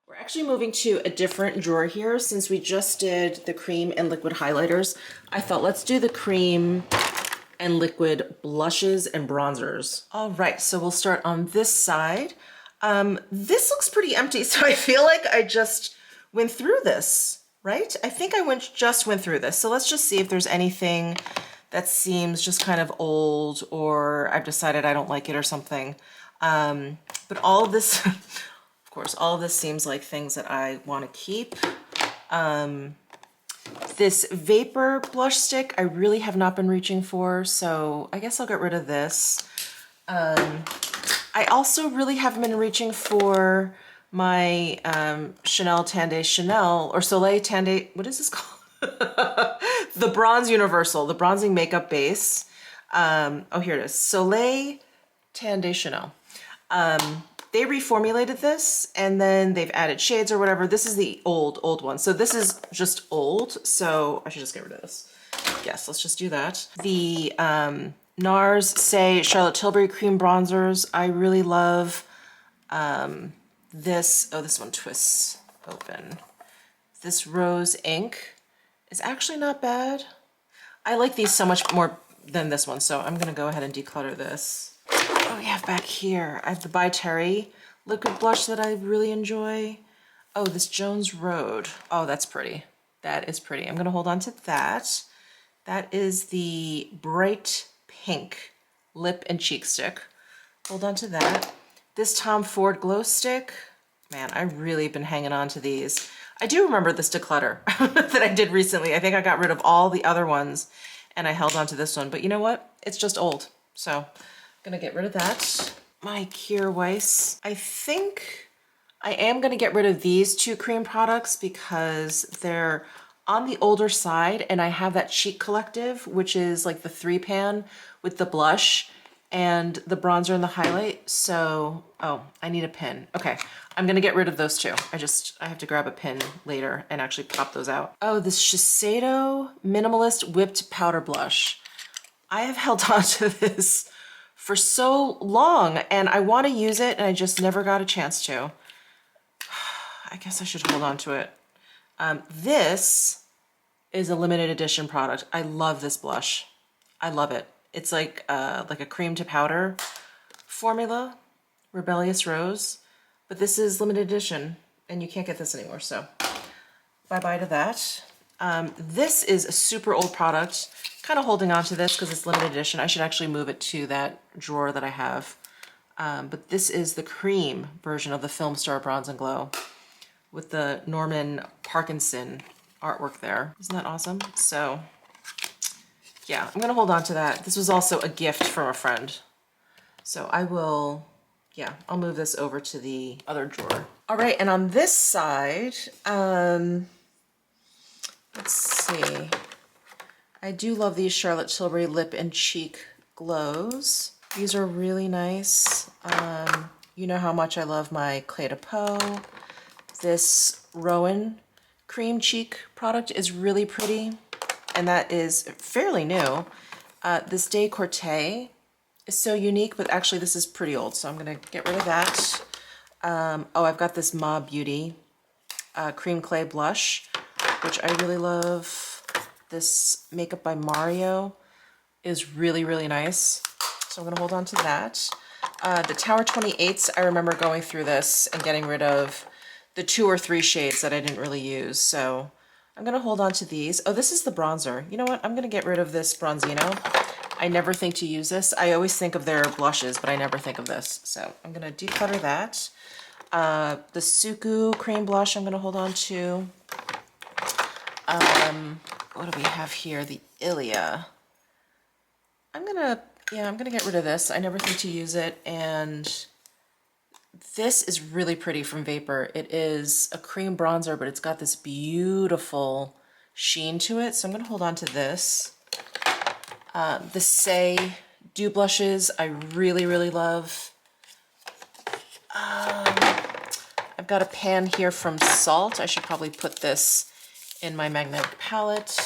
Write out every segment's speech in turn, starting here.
We're actually moving to a different drawer here since we just did the cream and liquid highlighters. I thought let's do the cream and liquid blushes and bronzers. All right, so we'll start on this side. This looks pretty empty, so I feel like I just went through this, right? I think I just went through this. So let's just see if there's anything that seems just kind of old or I've decided I don't like it or something. But all of this, of course, all of this seems like things that I want to keep. This Vapor blush stick, I really have not been reaching for, so I guess I'll get rid of this. I also really haven't been reaching for my Chanel Tande Chanel, or Soleil Tande, what is this called? The Bronze Universal, the bronzing makeup base. Oh, here it is, Soleil Tande Chanel. They reformulated this and then they've added shades or whatever. This is the old one. So this is just old. So I should just get rid of this. Yes, let's just do that. The NARS Say Charlotte Tilbury Cream Bronzers. I really love this. Oh, this one twists open. This Rose Ink is actually not bad. I like these so much more than this one. So I'm going to go ahead and declutter this. Oh yeah, back here, I have the By Terry liquid blush that I really enjoy. Oh, this Jones Road. Oh, that's pretty. That is pretty. I'm gonna hold on to that. That is the Bright Pink lip and cheek stick. Hold on to that. This Tom Ford glow stick. Man, I've really been hanging on to these. I do remember this declutter that I did recently. I think I got rid of all the other ones and I held on to this one, but you know what? It's just old, so gonna get rid of that. My Kier Weiss. I think I am gonna get rid of these two cream products because they're on the older side and I have that Cheek Collective, which is like the 3-pan with the blush and the bronzer and the highlight. So, oh, I need a pin. Okay, I'm gonna get rid of those two. I have to grab a pin later and actually pop those out. Oh, this Shiseido Minimalist Whipped Powder Blush. I have held on to this for so long and I want to use it and I just never got a chance to. I guess I should hold on to it. This is a limited edition product. I love this blush. I love it. It's like a cream to powder formula, Rebellious Rose, but this is limited edition and you can't get this anymore, so bye-bye to that. This is a super old product. Kind of holding on to this because it's limited edition. I should actually move it to that drawer that I have. But this is the cream version of the Film Star Bronze and Glow with the Norman Parkinson artwork there. Isn't that awesome? So yeah, I'm gonna hold on to that. This was also a gift from a friend. So I will, yeah, I'll move this over to the other drawer. All right, and on this side, let's see. I do love these Charlotte Tilbury lip and cheek glows. These are really nice. You know how much I love my Clé de Peau. This Rowan cream cheek product is really pretty, and that is fairly new. This Décolleté is so unique, but actually this is pretty old, so I'm gonna get rid of that. Oh, I've got this Ma Beauty cream clay blush, which I really love. This Makeup by Mario is really, really nice. So I'm gonna hold on to that. The Tower 28s, I remember going through this and getting rid of the 2 or 3 shades that I didn't really use. So I'm gonna hold on to these. Oh, this is the bronzer. You know what? I'm gonna get rid of this Bronzino. I never think to use this. I always think of their blushes, but I never think of this. So I'm gonna declutter that. The Suku cream blush I'm gonna hold on to. What do we have here? The Ilia. I'm gonna get rid of this. I never think to use it, and this is really pretty from Vapor. It is a cream bronzer, but it's got this beautiful sheen to it, so I'm gonna hold on to this. The Say Dew Blushes, I really, really love. I've got a pan here from Salt. I should probably put this in my magnetic palette.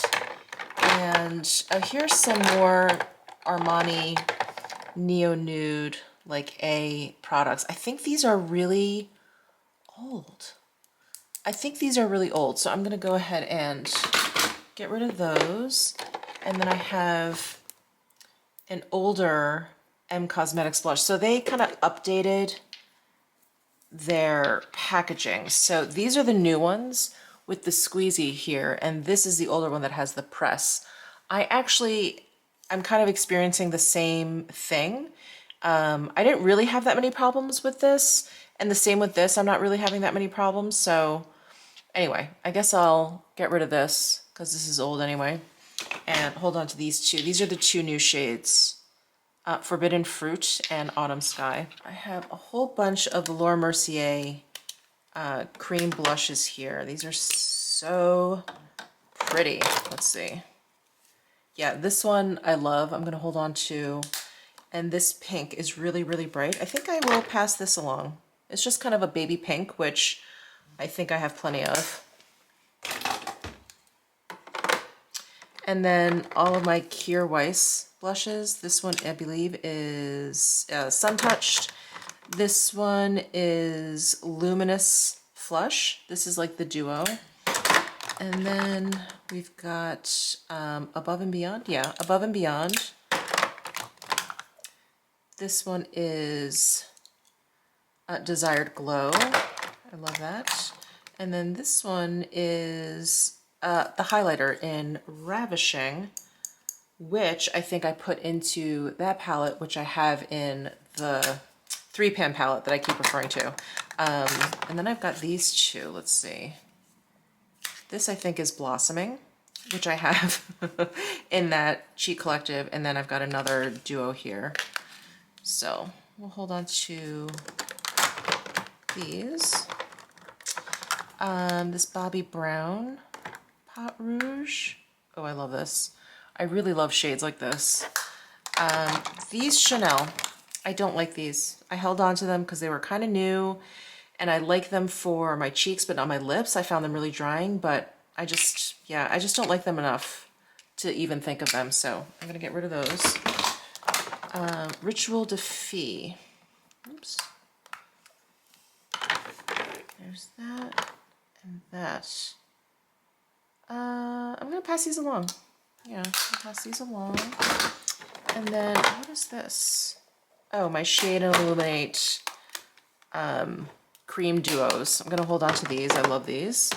And here's some more Armani Neo Nude like A products. I think these are really old. I think these are really old, so I'm gonna go ahead and get rid of those. And then I have an older M Cosmetics blush. So they kind of updated their packaging. So these are the new ones with the squeezy here, and this is the older one that has the press. I'm kind of experiencing the same thing. I didn't really have that many problems with this, and the same with this. I'm not really having that many problems. So anyway, I guess I'll get rid of this because this is old anyway, and hold on to these two. These are the two new shades. Forbidden Fruit and Autumn Sky. I have a whole bunch of the Laura Mercier cream blushes here. These are so pretty. Let's see. Yeah, this one I love. I'm gonna hold on to. And this pink is really, really bright. I think I will pass this along. It's just kind of a baby pink, which I think I have plenty of. And then all of my Kier Weiss blushes. This one, I believe, is Sun Touched. This one is Luminous Flush. This is like the duo. And then we've got Above and Beyond. Yeah, Above and Beyond. This one is Desired Glow. I love that. And then this one is the highlighter in Ravishing, which I think I put into that palette, which I have in the 3-pan palette that I keep referring to. And then I've got these two. Let's see. This I think is Blossoming, which I have in that Cheat Collective. And then I've got another duo here. So we'll hold on to these. This Bobbi Brown Pot Rouge. Oh, I love this. I really love shades like this. These Chanel, I don't like these. I held on to them because they were kind of new, and I like them for my cheeks, but not my lips. I found them really drying, but I just don't like them enough to even think of them, so I'm gonna get rid of those. Ritual de Fille. Oops. There's that and that. I'm gonna pass these along. Yeah, I'll pass these along. And then, what is this? Oh, my Shade and Illuminate cream duos. I'm gonna hold on to these. I love these.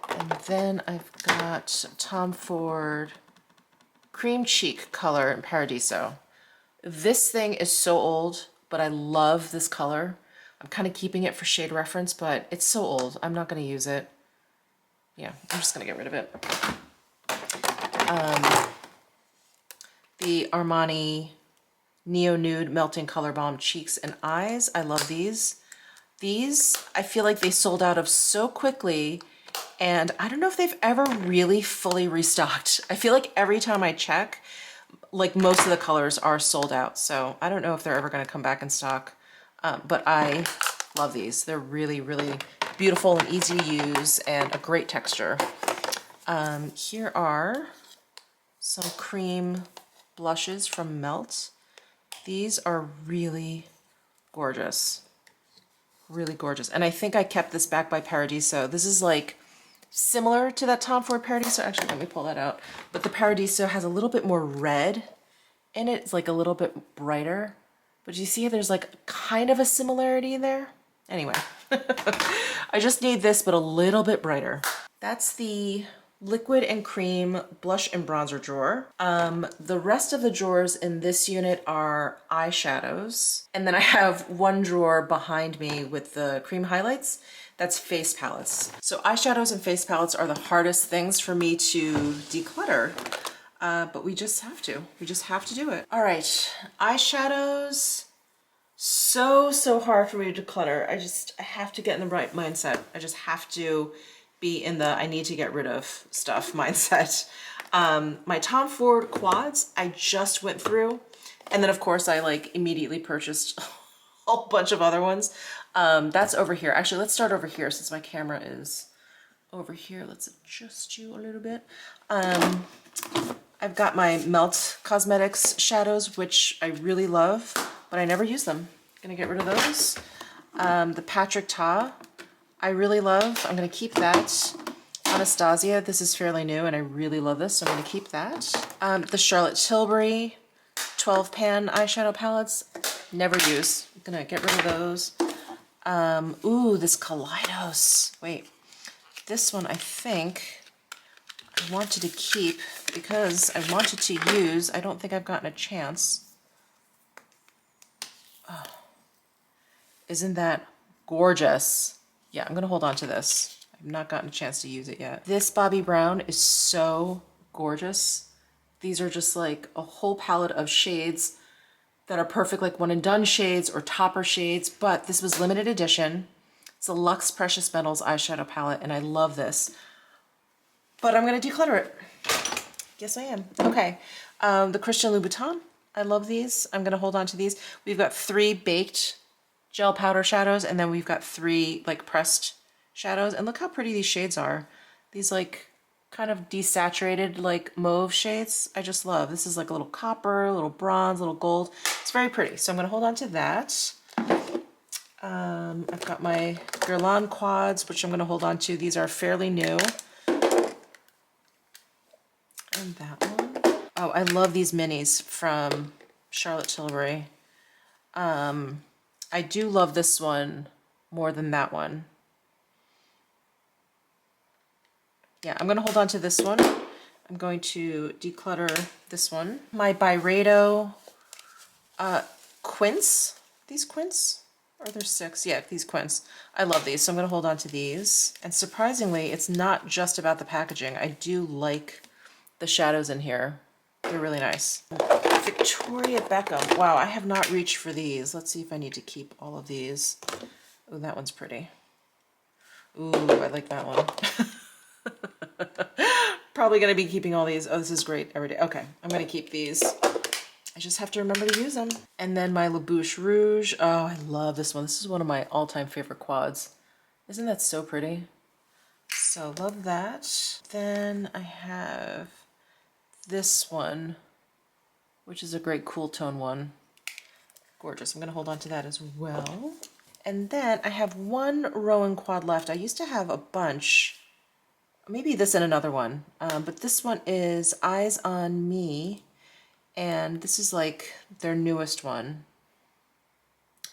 And then I've got Tom Ford Cream Cheek color in Paradiso. This thing is so old, but I love this color. I'm kind of keeping it for shade reference, but it's so old. I'm not gonna use it. Yeah, I'm just gonna get rid of it. The Armani Neo Nude Melting Color Balm Cheeks and Eyes. I love these. These, I feel like they sold out of so quickly, and I don't know if they've ever really fully restocked. I feel like every time I check, like most of the colors are sold out, so I don't know if they're ever gonna come back in stock, but I love these. They're really, really beautiful and easy to use and a great texture. Here are some cream blushes from Melt. These are really gorgeous. Really gorgeous. And I think I kept this back by Paradiso. This is like similar to that Tom Ford Paradiso. Actually, let me pull that out. But the Paradiso has a little bit more red in it. It's like a little bit brighter. But you see there's like kind of a similarity there? Anyway, I just need this, but a little bit brighter. That's the Liquid and Cream Blush and Bronzer drawer. The rest of the drawers in this unit are eyeshadows. And then I have one drawer behind me with the cream highlights. That's face palettes. So eyeshadows and face palettes are the hardest things for me to declutter, but we just have to. We just have to do it. All right, eyeshadows. So hard for me to declutter. I have to get in the right mindset. I just have to be in the I need to get rid of stuff mindset. My Tom Ford quads, I just went through. And then of course I like immediately purchased a whole bunch of other ones. That's over here. Actually, let's start over here since my camera is over here. Let's adjust you a little bit. I've got my Melt Cosmetics shadows, which I really love, but I never use them. Gonna get rid of those. The Patrick Ta I really love. I'm going to keep that. Anastasia, this is fairly new and I really love this, so I'm going to keep that. The Charlotte Tilbury 12 pan eyeshadow palettes, never use. I'm going to get rid of those. Ooh, this Kaleidos. Wait, this one I think I wanted to keep because I wanted to use. I don't think I've gotten a chance. Oh, isn't that gorgeous? Yeah, I'm going to hold on to this. I've not gotten a chance to use it yet. This Bobbi Brown is so gorgeous. These are just like a whole palette of shades that are perfect, like one and done shades or topper shades, but this was limited edition. It's a Luxe Precious Metals eyeshadow palette, and I love this. But I'm gonna declutter it. Yes, I am. Okay, the Christian Louboutin. I love these. I'm gonna hold on to these. We've got 3 baked gel powder shadows, and then we've got 3 like pressed shadows. And look how pretty these shades are. These like kind of desaturated like mauve shades. I just love. This is like a little copper, a little bronze, a little gold. It's very pretty. So I'm gonna hold on to that. I've got my Guerlain quads, which I'm gonna hold on to. These are fairly new. And that one. Oh, I love these minis from Charlotte Tilbury. I do love this one more than that one. Yeah, I'm gonna hold on to this one. I'm going to declutter this one. My Byredo quince. These quince? Or there's 6? Yeah, these quince. I love these, so I'm gonna hold on to these. And surprisingly, it's not just about the packaging. I do like the shadows in here. They're really nice. Victoria Beckham. Wow, I have not reached for these. Let's see if I need to keep all of these. Ooh, that one's pretty. Ooh, I like that one. Probably going to be keeping all these. Oh, this is great every day. Okay, I'm going to keep these. I just have to remember to use them. And then my La Bouche Rouge. Oh, I love this one. This is one of my all-time favorite quads. Isn't that so pretty? So love that. Then I have this one, which is a great cool tone one. Gorgeous. I'm going to hold on to that as well. And then I have one Rowan quad left. I used to have a bunch. Maybe this and another one, but this one is Eyes on Me, and this is like their newest one.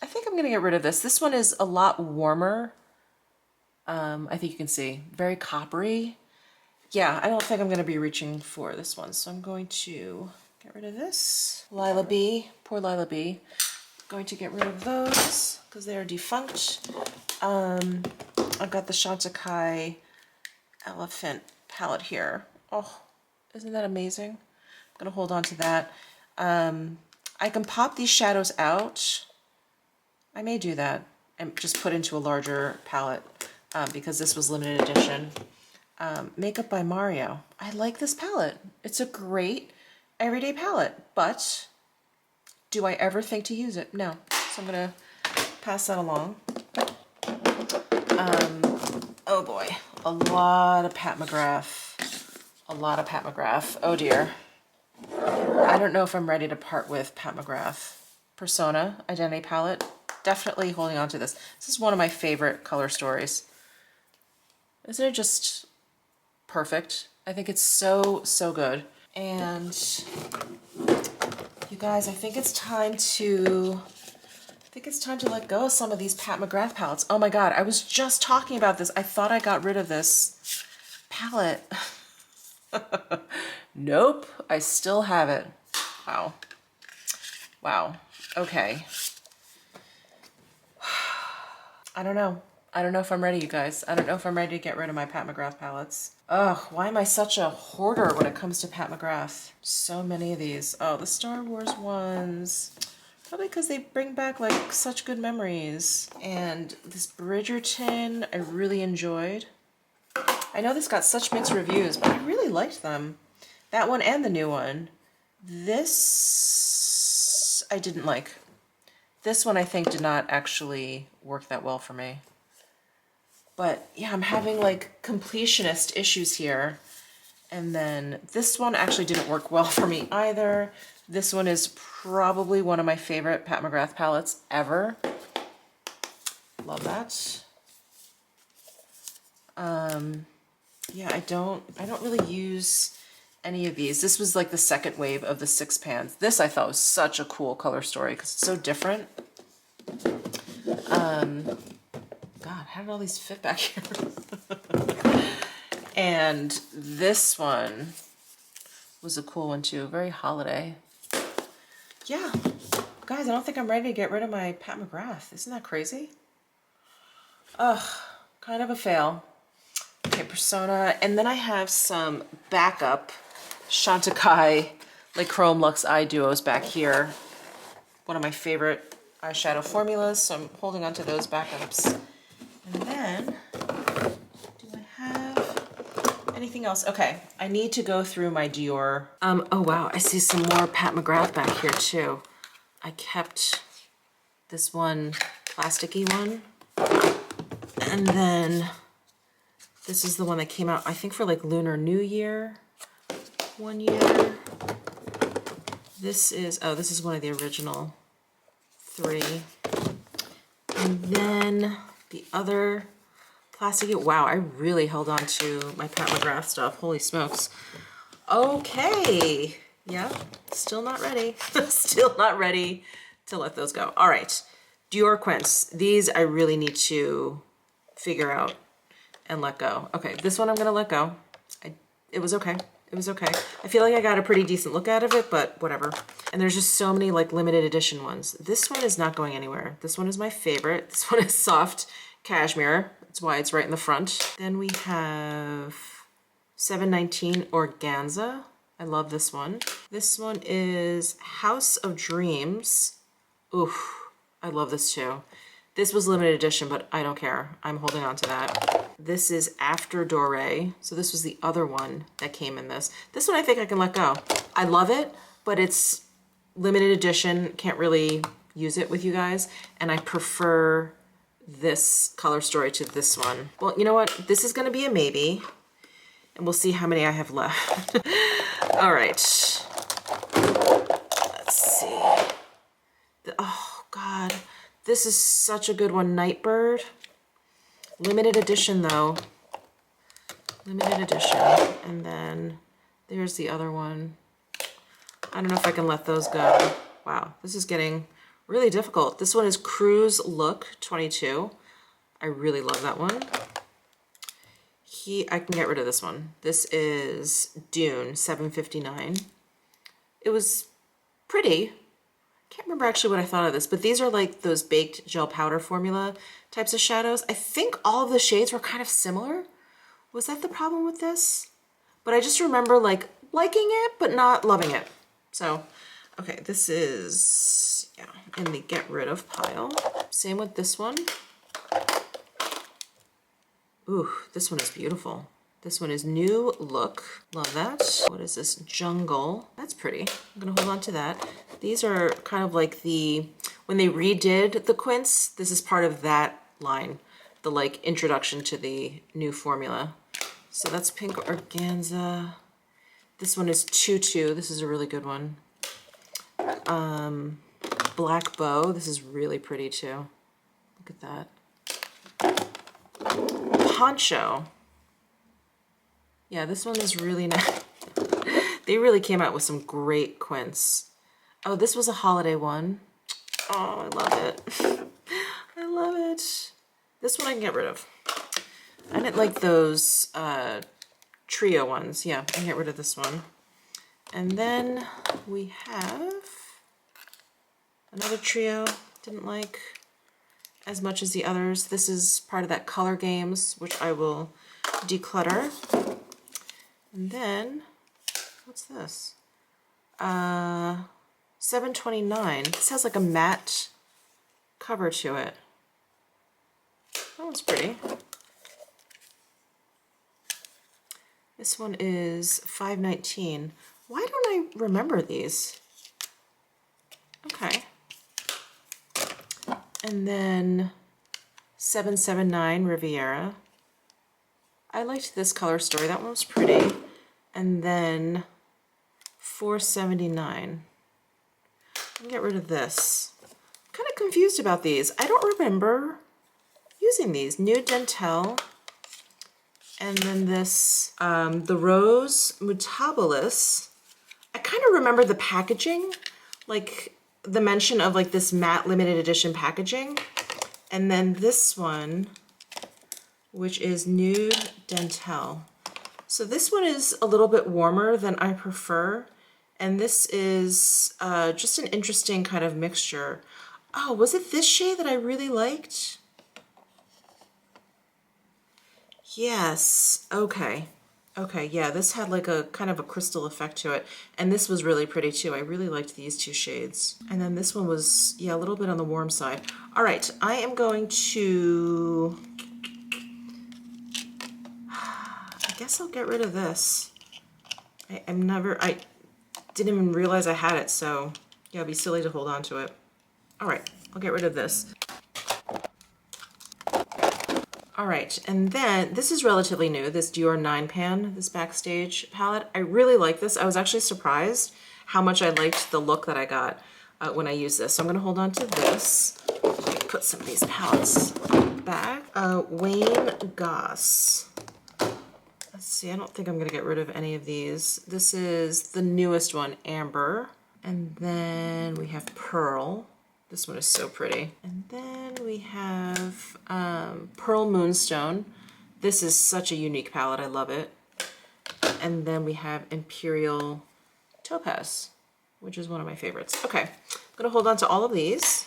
I think I'm gonna get rid of this. This one is a lot warmer. I think you can see, very coppery. Yeah, I don't think I'm gonna be reaching for this one, so I'm going to get rid of this. Lila B, poor Lila B. Going to get rid of those because they are defunct. I've got the Chantecaille Elephant palette here. Oh, isn't that amazing? I'm gonna hold on to that. I can pop these shadows out. I may do that and just put into a larger palette because this was limited edition. Makeup by Mario. I like this palette. It's a great everyday palette, but do I ever think to use it? No. So I'm gonna pass that along. Oh boy, a lot of Pat McGrath. A lot of Pat McGrath. Oh dear. I don't know if I'm ready to part with Pat McGrath. Persona Identity Palette. Definitely holding on to this. This is one of my favorite color stories. Isn't it just perfect? I think it's so, so good. And you guys, I think it's time to let go of some of these Pat McGrath palettes. Oh my God, I was just talking about this. I thought I got rid of this palette. Nope, I still have it. Wow. Wow, okay. I don't know. I don't know if I'm ready, you guys. I don't know if I'm ready to get rid of my Pat McGrath palettes. Ugh, why am I such a hoarder when it comes to Pat McGrath? So many of these. Oh, the Star Wars ones. Probably because they bring back like such good memories. And this Bridgerton, I really enjoyed. I know this got such mixed reviews, but I really liked them. That one and the new one. This, I didn't like. This one I think did not actually work that well for me. But yeah, I'm having like completionist issues here. And then this one actually didn't work well for me either. This one is probably one of my favorite Pat McGrath palettes ever. Love that. Yeah, I don't really use any of these. This was like the second wave of the 6 pans. This I thought was such a cool color story because it's so different. God, how did all these fit back here? And this one was a cool one too, very holiday. Yeah, guys, I don't think I'm ready to get rid of my Pat McGrath. Isn't that crazy? Ugh, kind of a fail. Okay, Persona, and then I have some backup Chantecaille like Chrome Luxe Eye Duos back here. One of my favorite eyeshadow formulas, so I'm holding on to those backups. And then, do I have anything else? Okay, I need to go through my Dior. Oh wow, I see some more Pat McGrath back here too. I kept this one plasticky one. And then this is the one that came out, I think for like Lunar New Year, one year. This is, oh, this is one of the original 3. And then the other plastic, wow, I really held on to my Pat McGrath stuff, holy smokes. Okay, yeah, still not ready. Still not ready to let those go. All right, Dior Quince, these I really need to figure out and let go. Okay, this one I'm gonna let go. It was okay. It was okay. I feel like I got a pretty decent look out of it, but whatever. And there's just so many like limited edition ones. This one is not going anywhere. This one is my favorite. This one is soft cashmere. That's why it's right in the front. Then we have 719 Organza. I love this one. This one is House of Dreams. Oof, I love this too. This was limited edition, but I don't care. I'm holding on to that. This is After Doré. So this was the other one that came in this. This one I think I can let go. I love it, but it's limited edition. Can't really use it with you guys. And I prefer this color story to this one. Well, you know what? This is gonna be a maybe. And we'll see how many I have left. All right. Let's see. Oh God. This is such a good one, Nightbird. Limited edition though. Limited edition. And then there's the other one. I don't know if I can let those go. Wow, this is getting really difficult. This one is Cruise Look 22. I really love that one. I can get rid of this one. This is Dune 759. It was pretty. Can't remember actually what I thought of this, but these are like those baked gel powder formula types of shadows. I think all of the shades were kind of similar. Was that the problem with this? But I just remember like liking it, but not loving it. So, okay, this is, yeah, in the get rid of pile. Same with this one. Ooh, this one is beautiful. This one is New Look. Love that. What is this? Jungle. That's pretty. I'm gonna hold on to that. These are kind of like when they redid the Quince, this is part of that line, the like introduction to the new formula. So that's Pink Organza. This one is Tutu. This is a really good one. Black Bow. This is really pretty too. Look at that. Poncho. Yeah, this one is really nice. They really came out with some great Quince. Oh, this was a holiday one. Oh, I love it. I love it. This one I can get rid of. I didn't like those trio ones. Yeah, I can get rid of this one. And then we have another trio. Didn't like as much as the others. This is part of that Color Games, which I will declutter. And then, what's this? 729. This has like a matte cover to it. That one's pretty. This one is 519. Why don't I remember these? Okay. And then 779 Riviera. I liked this color story. That one was pretty. And then 479. I'll get rid of this. I'm kind of confused about these. I don't remember using these. New Dentel. And then this, the Rose Mutabilis. I kind of remember the packaging, like the mention of like this matte limited edition packaging. And then this one, which is Nude Dentelle. So this one is a little bit warmer than I prefer. And this is just an interesting kind of mixture. Oh, was it this shade that I really liked? Yes, okay. Okay, yeah, this had like a kind of a crystal effect to it. And this was really pretty too. I really liked these two shades. And then this one was, yeah, a little bit on the warm side. All right, I am going to, I guess I'll get rid of this. I didn't even realize I had it, so yeah, it'd be silly to hold on to it. All right, I'll get rid of this. All right, and then this is relatively new, this Dior 9 Pan, this Backstage palette. I really like this. I was actually surprised how much I liked the look that I got when I used this. So I'm gonna hold on to this. Put some of these palettes back. Wayne Goss. Let's see, I don't think I'm gonna get rid of any of these. This is the newest one, Amber. And then we have Pearl. This one is so pretty. And then we have Pearl Moonstone. This is such a unique palette, I love it. And then we have Imperial Topaz, which is one of my favorites. Okay, I'm gonna hold on to all of these.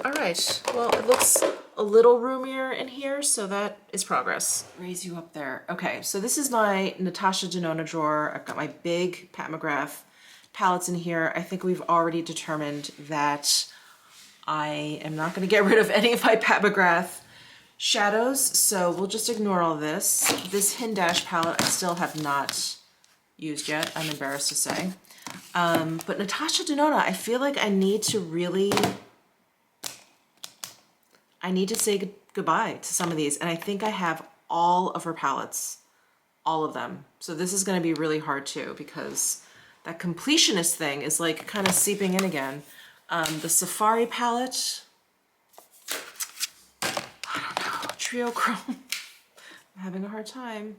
All right, well, it looks a little roomier in here, so that is progress. Raise you up there. Okay, so this is my Natasha Denona drawer. I've got my big Pat McGrath palettes in here. I think we've already determined that I am not going to get rid of any of my Pat McGrath shadows, so we'll just ignore all this. This Hindash palette I still have not used yet, I'm embarrassed to say. But Natasha Denona, I feel like I need to say goodbye to some of these, and I think I have all of her palettes, all of them. So this is going to be really hard too, because that completionist thing is like kind of seeping in again. The Safari palette, I don't know, Trio Chrome, I'm having a hard time.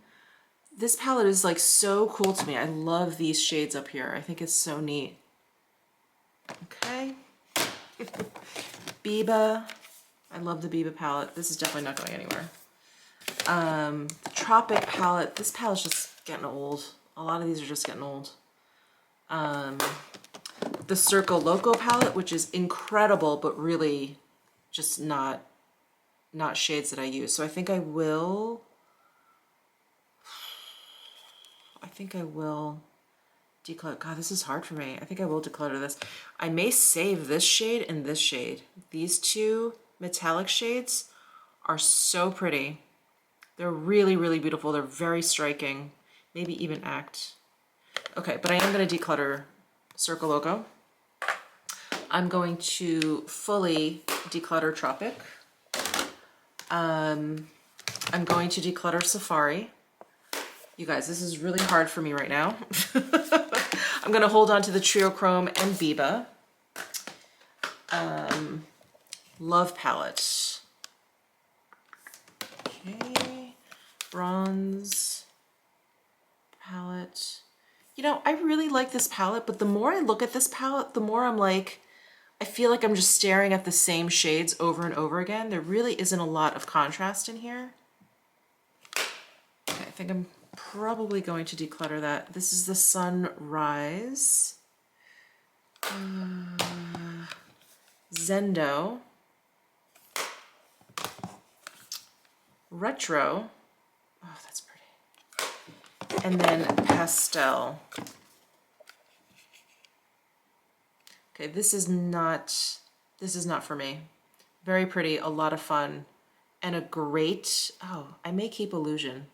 This palette is like so cool to me. I love these shades up here. I think it's so neat. Okay. Biba, I love the Biba palette. This is definitely not going anywhere. The Tropic palette, this palette's just getting old. A lot of these are just getting old. The Circo Loco palette, which is incredible, but really just not shades that I use. So I think I will declutter. God, this is hard for me. I think I will declutter this. I may save this shade and this shade. These two metallic shades are so pretty. They're really, really beautiful. They're very striking. Maybe even Act. Okay, but I am going to declutter Circo Loco. I'm going to fully declutter Tropic. I'm going to declutter Safari. You guys, this is really hard for me right now. I'm going to hold on to the Trio Chrome and Biba. Love palette. Okay. Bronze palette. You know, I really like this palette, but the more I look at this palette, the more I'm like, I feel like I'm just staring at the same shades over and over again. There really isn't a lot of contrast in here. Okay, I think I'm probably going to declutter that. This is the Sunrise. Zendo. Retro. Oh, that's pretty. And then Pastel. Okay, this is not for me. Very pretty, a lot of fun, and a great, oh, I may keep Illusion.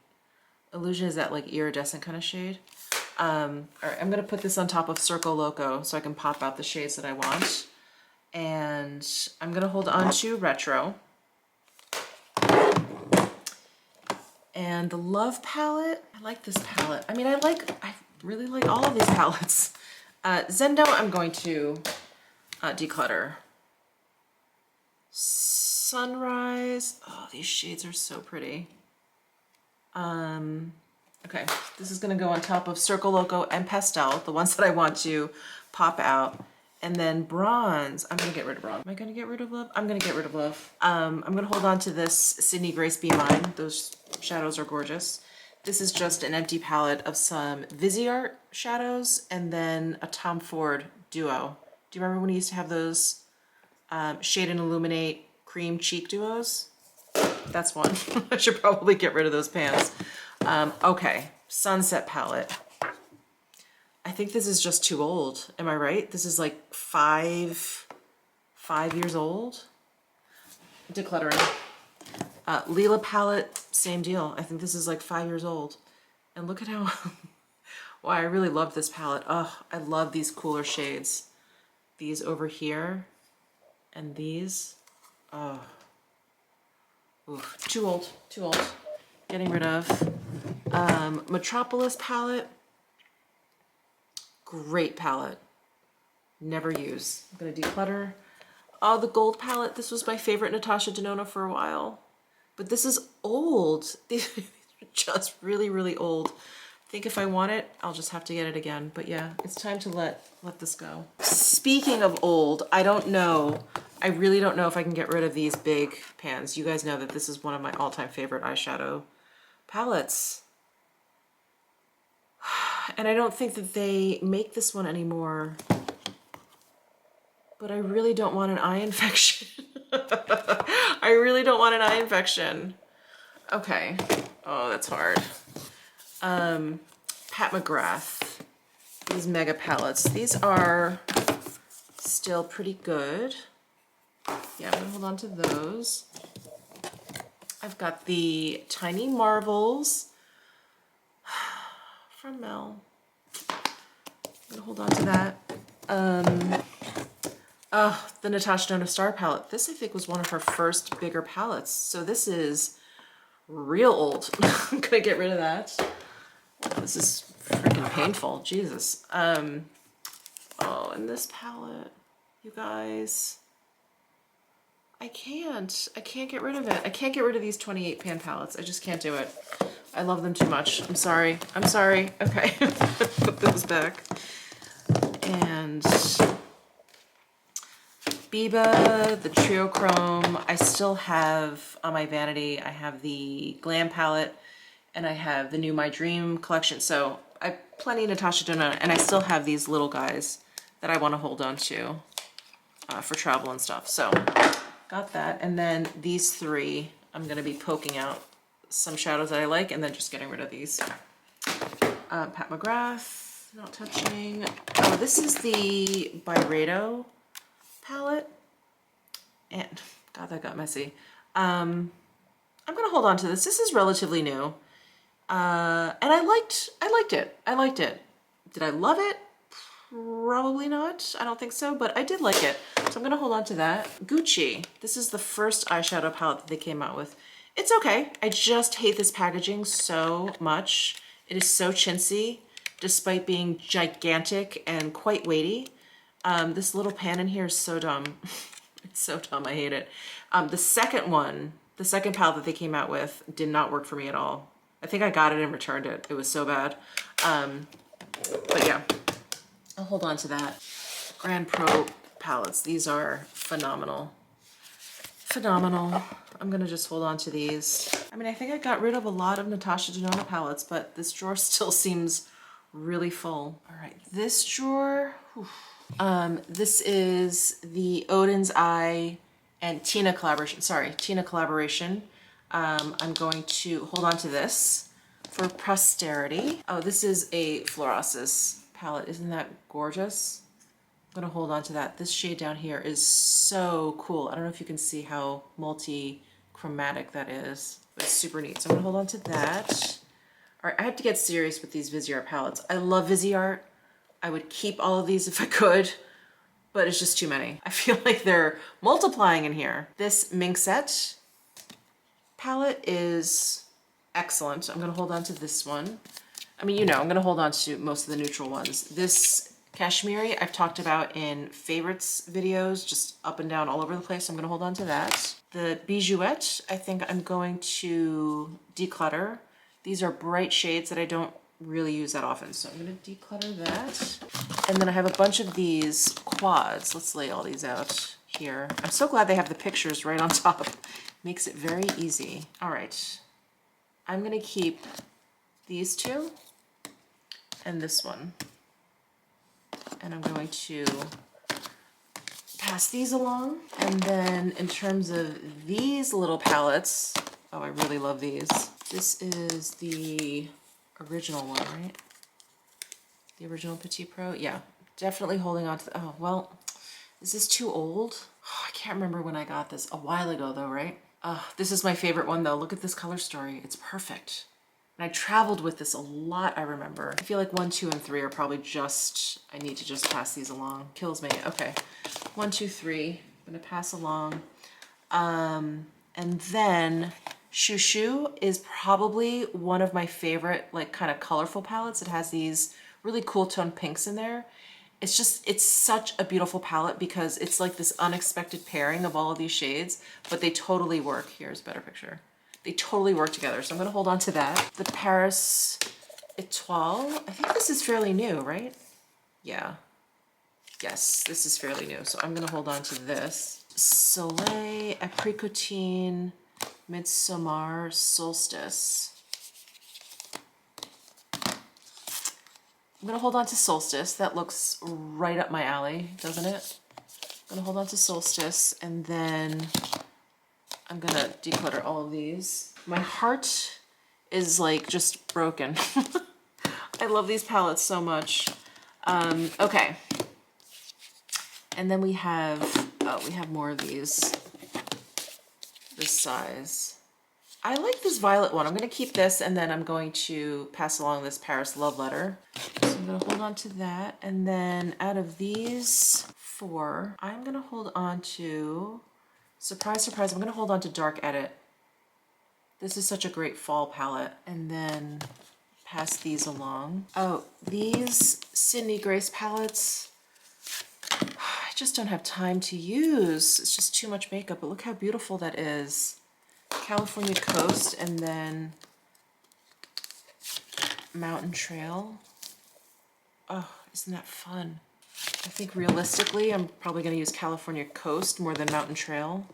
Illusion is that like iridescent kind of shade. All right, I'm gonna put this on top of Circo Loco so I can pop out the shades that I want. And I'm gonna hold on to Retro. And the Love palette, I like this palette. I mean, I really like all of these palettes. Zendo, I'm going to declutter. Sunrise, oh, these shades are so pretty. Okay, this is gonna go on top of Circle Loco and Pastel, the ones that I want to pop out. And then bronze, I'm gonna get rid of bronze. Am I gonna get rid of love? I'm gonna get rid of love. I'm gonna hold on to this Sydney Grace Be Mine. Those shadows are gorgeous. This is just an empty palette of some Viseart shadows and then a Tom Ford duo. Do you remember when he used to have those Shade and Illuminate cream cheek duos? That's one. I should probably get rid of those pans. Okay, Sunset palette. I think this is just too old. Am I right? This is like five years old. Decluttering. Lila palette, same deal. I think this is like 5 years old. And look at how, wow, I really love this palette. Oh, I love these cooler shades. These over here and these. Oh, oof, too old, too old. Getting rid of. Metropolis palette. Great palette. Never use. I'm gonna declutter. Oh, the gold palette. This was my favorite Natasha Denona for a while. But this is old. These are just really, really old. I think if I want it, I'll just have to get it again. But yeah, it's time to let this go. Speaking of old, I don't know. I really don't know if I can get rid of these big pans. You guys know that this is one of my all-time favorite eyeshadow palettes. And I don't think that they make this one anymore. But I really don't want an eye infection. I really don't want an eye infection. Okay. Oh, that's hard. Pat McGrath. These mega palettes. These are still pretty good. Yeah, I'm gonna hold on to those. I've got the Tiny Marvels from Mel. I'm gonna hold on to that. The Natasha Denona Star palette. This I think was one of her first bigger palettes. So this is real old. I'm gonna get rid of that. This is freaking painful, Jesus. Oh, and this palette, you guys. I can't get rid of it. I can't get rid of these 28 pan palettes. I just can't do it. I love them too much. I'm sorry. I'm sorry. Okay, put those back. And Biba, the Trio Chrome. I still have on my vanity, I have the Glam palette and I have the new My Dream collection. So I have plenty of Natasha Denona and I still have these little guys that I want to hold on to for travel and stuff. So got that. And then these three, I'm going to be poking out some shadows that I like and then just getting rid of these. Pat McGrath, not touching. Oh, this is the Byredo palette. And God, that got messy. I'm going to hold on to this. This is relatively new. And I liked it. I liked it. Did I love it? Probably not. I don't think so, but I did like it. So I'm gonna hold on to that. Gucci. This is the first eyeshadow palette that they came out with. It's okay. I just hate this packaging so much. It is so chintzy, despite being gigantic and quite weighty. This little pan in here is so dumb. It's so dumb, I hate it. The second one, the second palette that they came out with did not work for me at all. I think I got it and returned it. It was so bad. But yeah. I'll hold on to that. Grand Pro palettes. These are phenomenal. Phenomenal. I'm gonna just hold on to these. I mean, I think I got rid of a lot of Natasha Denona palettes, but this drawer still seems really full. All right, this drawer. This is the Odin's Eye and Tina collaboration. Sorry, Tina collaboration. I'm going to hold on to this for posterity. Oh, this is a Florasis palette. Isn't that gorgeous? I'm gonna hold on to that. This shade down here is so cool. I don't know if you can see how multi-chromatic that is, but it's super neat. So I'm gonna hold on to that. All right, I have to get serious with these Viseart palettes. I love Viseart. I would keep all of these if I could, but it's just too many. I feel like they're multiplying in here. This Minxette palette is excellent. I'm gonna hold on to this one. I mean, you know, I'm gonna hold on to most of the neutral ones. This Kashmiri I've talked about in favorites videos, just up and down all over the place. I'm gonna hold on to that. The Bijoux, I think I'm going to declutter. These are bright shades that I don't really use that often. So I'm gonna declutter that. And then I have a bunch of these quads. Let's lay all these out here. I'm so glad they have the pictures right on top. Makes it very easy. All right, I'm gonna keep these two and this one. And I'm going to pass these along. And then in terms of these little palettes, oh, I really love these. This is the original one, right? The original Petit Pro? Yeah, definitely holding on to the, oh, well, is this too old? Oh, I can't remember when I got this. A while ago though, right? This is my favorite one though. Look at this color story. It's perfect. And I traveled with this a lot, I remember. I feel like 1, 2, and 3 are probably just, I need to just pass these along. Kills me. Okay, 1, 2, 3. I'm gonna pass along. And then Shoo Shoo is probably one of my favorite, like, kind of colorful palettes. It has these really cool tone pinks in there. It's just, it's such a beautiful palette because it's like this unexpected pairing of all of these shades, but they totally work. Here's a better picture. They totally work together. So I'm gonna hold on to that. The Paris Etoile, I think this is fairly new, right? Yeah. Yes, this is fairly new. So I'm gonna hold on to this. Soleil, Apricotine, Midsommar, Solstice. I'm gonna hold on to Solstice. That looks right up my alley, doesn't it? I'm gonna hold on to Solstice, and then I'm gonna declutter all of these. My heart is like just broken. I love these palettes so much. Okay. And then we have, oh, we have more of these, this size. I like this violet one. I'm gonna keep this, and then I'm going to pass along this Paris Love Letter. So I'm gonna hold on to that. And then out of these 4, I'm gonna hold on to, surprise, surprise, I'm gonna hold on to Dark Edit. This is such a great fall palette. And then pass these along. Oh, these Sydney Grace palettes, I just don't have time to use. It's just too much makeup, but look how beautiful that is. California Coast, and then Mountain Trail. Oh, isn't that fun? I think realistically, I'm probably gonna use California Coast more than Mountain Trail.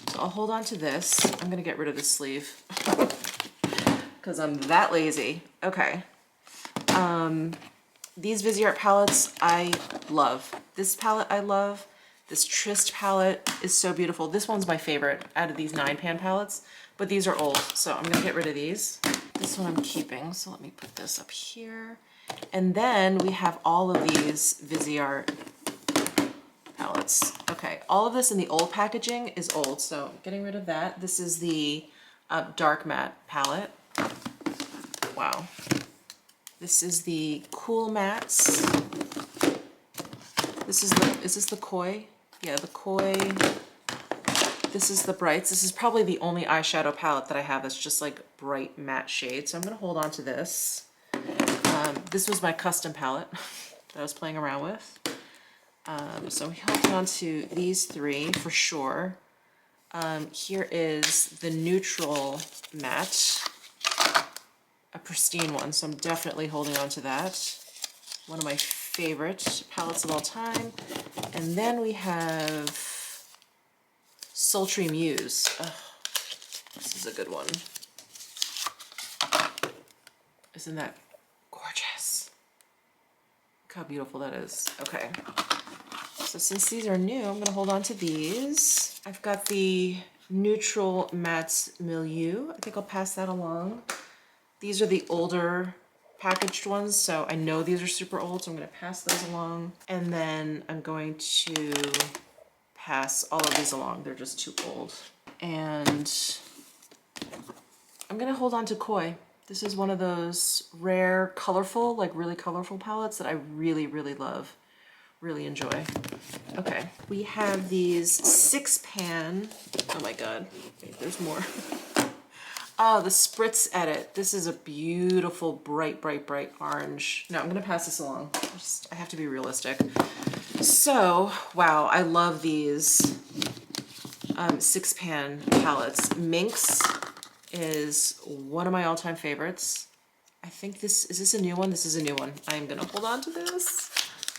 So I'll hold on to this. I'm gonna get rid of this sleeve because I'm that lazy. Okay. These Viseart palettes I love. This palette I love. This Trist palette is so beautiful. This one's my favorite out of these 9-pan palettes, but these are old, so I'm gonna get rid of these. This one I'm keeping, so let me put this up here. And then we have all of these Viseart palettes. Okay, all of this in the old packaging is old, so getting rid of that. This is the Dark Matte palette. Wow. This is the Cool Mattes. This is the, is this the Koi? Yeah, the Koi. This is the Brights. This is probably the only eyeshadow palette that I have that's just like bright matte shades. So I'm gonna hold on to this. This was my custom palette that I was playing around with. So we hold on to these 3 for sure. Here is the Neutral Matte, a pristine one. So I'm definitely holding on to that. One of my favorite palettes of all time. And then we have Sultry Muse. Oh, this is a good one. Isn't that gorgeous? Look how beautiful that is. Okay. So since these are new, I'm gonna hold on to these. I've got the Neutral Matte Milieu. I think I'll pass that along. These are the older packaged ones, so I know these are super old, so I'm gonna pass those along. And then I'm going to pass all of these along. They're just too old. And I'm gonna hold on to Koi. This is one of those rare, colorful, like really colorful palettes that I really, really love, really enjoy. Okay, we have these 6-pan, oh my God, wait, there's more. Oh, the Spritz Edit. This is a beautiful, bright, bright, bright orange. No, I'm gonna pass this along. I have to be realistic. So, wow, I love these 6-pan palettes. Minx, is one of my all-time favorites. I think is this a new one? This is a new one. I am gonna hold on to this.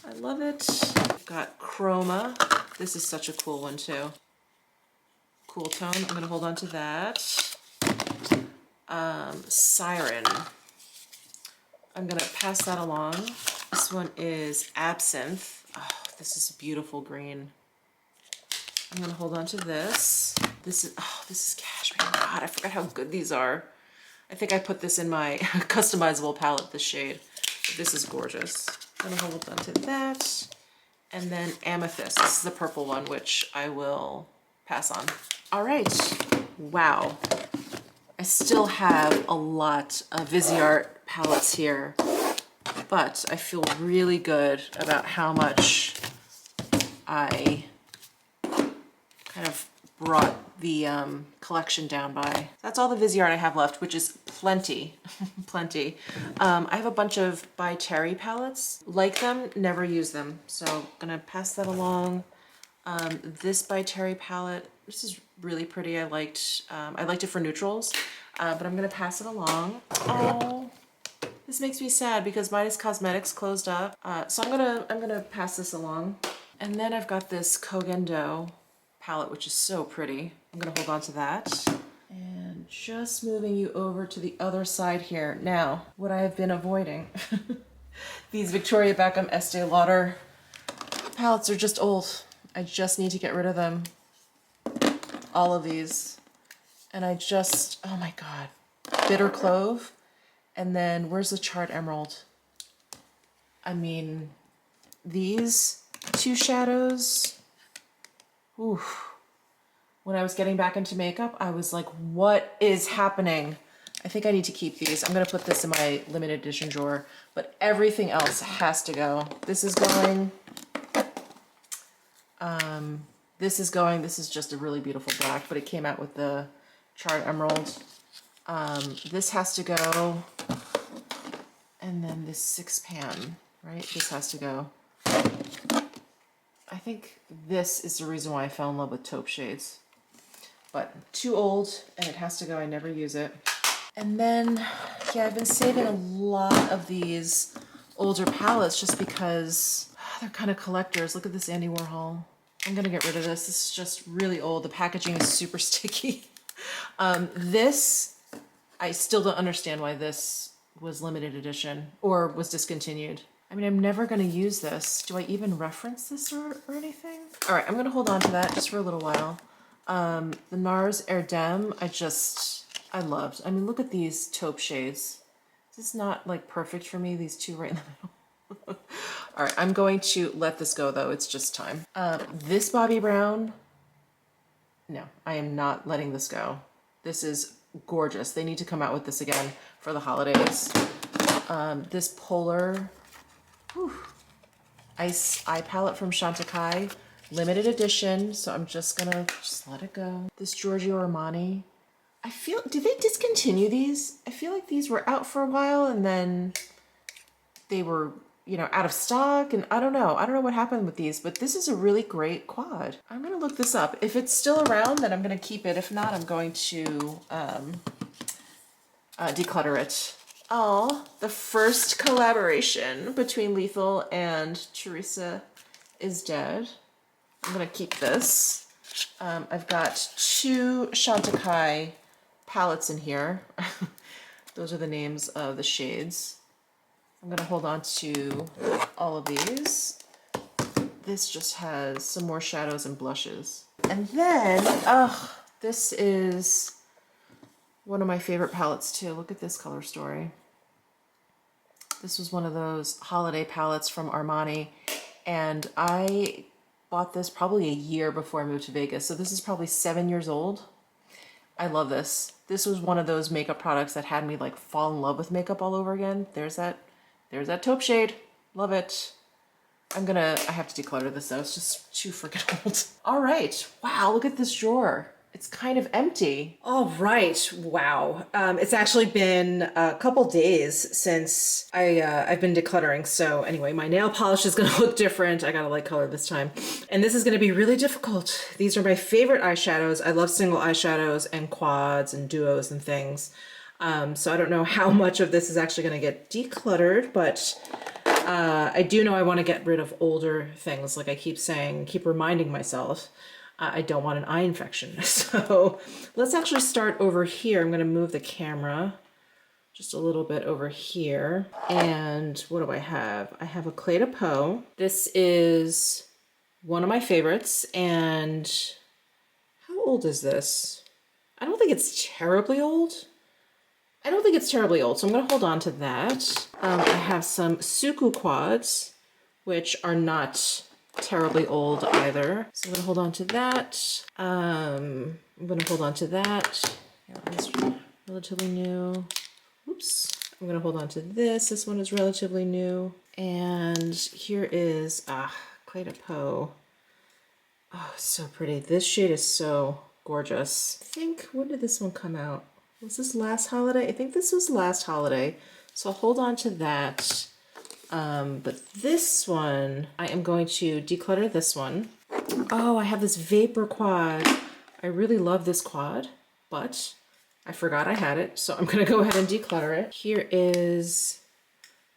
I love it. I've got Chroma. This is such a cool one too. Cool tone. I'm gonna hold on to that. Siren. I'm gonna pass that along. This one is Absinthe. Oh, this is a beautiful green. I'm gonna hold on to this. This is Cashmere. God, I forgot how good these are. I think I put this in my customizable palette, this shade. This is gorgeous. I'm gonna hold on to that. And then Amethyst. This is the purple one, which I will pass on. All right, wow. I still have a lot of Viseart palettes here, but I feel really good about how much I kind of brought the collection down by. That's all the Viseart I have left, which is plenty, plenty. I have a bunch of By Terry palettes. Like them, never use them. So I'm gonna pass that along. This By Terry palette, this is really pretty. I liked it for neutrals, but I'm gonna pass it along. Oh, this makes me sad because Midas Cosmetics closed up. So I'm gonna pass this along. And then I've got this Kogendo palette, which is so pretty. I'm gonna hold on to that. And just moving you over to the other side here. Now, what I have been avoiding. These Victoria Beckham Estee Lauder palettes are just old. I just need to get rid of them. All of these. And oh my God. Bitter Clove. And then where's the Charred Emerald? I mean, these two shadows. Oof. When I was getting back into makeup, I was like, what is happening? I think I need to keep these. I'm gonna put this in my limited edition drawer, but everything else has to go. This is going. This is just a really beautiful black, but it came out with the Charred Emerald. This has to go. And then this 6-pan, right? This has to go. I think this is the reason why I fell in love with taupe shades. But too old, and it has to go. I never use it. And then, yeah, I've been saving a lot of these older palettes just because they're kind of collectors. Look at this Andy Warhol. I'm gonna get rid of this. This is just really old. The packaging is super sticky. This, I still don't understand why this was limited edition or was discontinued. I mean, I'm never gonna use this. Do I even reference this or anything? All right, I'm gonna hold on to that just for a little while. The NARS Erdem, I loved. I mean, look at these taupe shades. This is not like perfect for me, these two right in the middle. All right, I'm going to let this go though. It's just time. This Bobbi Brown, no, I am not letting this go. This is gorgeous. They need to come out with this again for the holidays. This Polar Ice Eye Palette from Chantecaille, limited edition, so I'm just gonna let it go. This Giorgio Armani. Did they discontinue these? I feel like these were out for a while and then they were, you know, out of stock, and I don't know what happened with these, but this is a really great quad. I'm gonna look this up. If it's still around, then I'm gonna keep it. If not, I'm going to declutter it. Oh, the first collaboration between Lethal and Teresa is Dead. I'm gonna keep this. I've got two Chantecaille palettes in here. Those are the names of the shades. I'm gonna hold on to all of these. This just has some more shadows and blushes. And then, this is one of my favorite palettes too. Look at this color story. This was one of those holiday palettes from Armani, and I bought this probably a year before I moved to Vegas. So this is probably 7 years old. I love this. This was one of those makeup products that had me like fall in love with makeup all over again. There's that taupe shade. Love it. I have to declutter this though. It's just too freaking old. All right. Wow, look at this drawer. it's kind of empty. All right, wow. It's actually been a couple days since I've been decluttering. So anyway, my nail polish is gonna look different. I got a light color this time. And this is gonna be really difficult. These are my favorite eyeshadows. I love single eyeshadows and quads and duos and things. So I don't know how much of this is actually gonna get decluttered, but I do know I wanna get rid of older things. Like I keep saying, keep reminding myself. I don't want an eye infection. So let's actually start over here. I'm gonna move the camera just a little bit over here. And what do I have? I have a Clé de Peau. This is one of my favorites. And how old is this? I don't think it's terribly old. I don't think it's terribly old, so I'm gonna hold on to that. I have some Suku quads, which are not terribly old either. So I'm gonna hold on to that. I'm gonna hold on to that. Yeah, that's relatively new. Oops. I'm gonna hold on to this. This one is relatively new. And here is Clé de Peau. Oh, so pretty. This shade is so gorgeous. I think, when did this one come out? Was this last holiday? I think this was last holiday. So I'll hold on to that. But this one, I am going to declutter this one. Oh, I have this Vapor quad. I really love this quad, but I forgot I had it, so I'm gonna go ahead and declutter it. Here is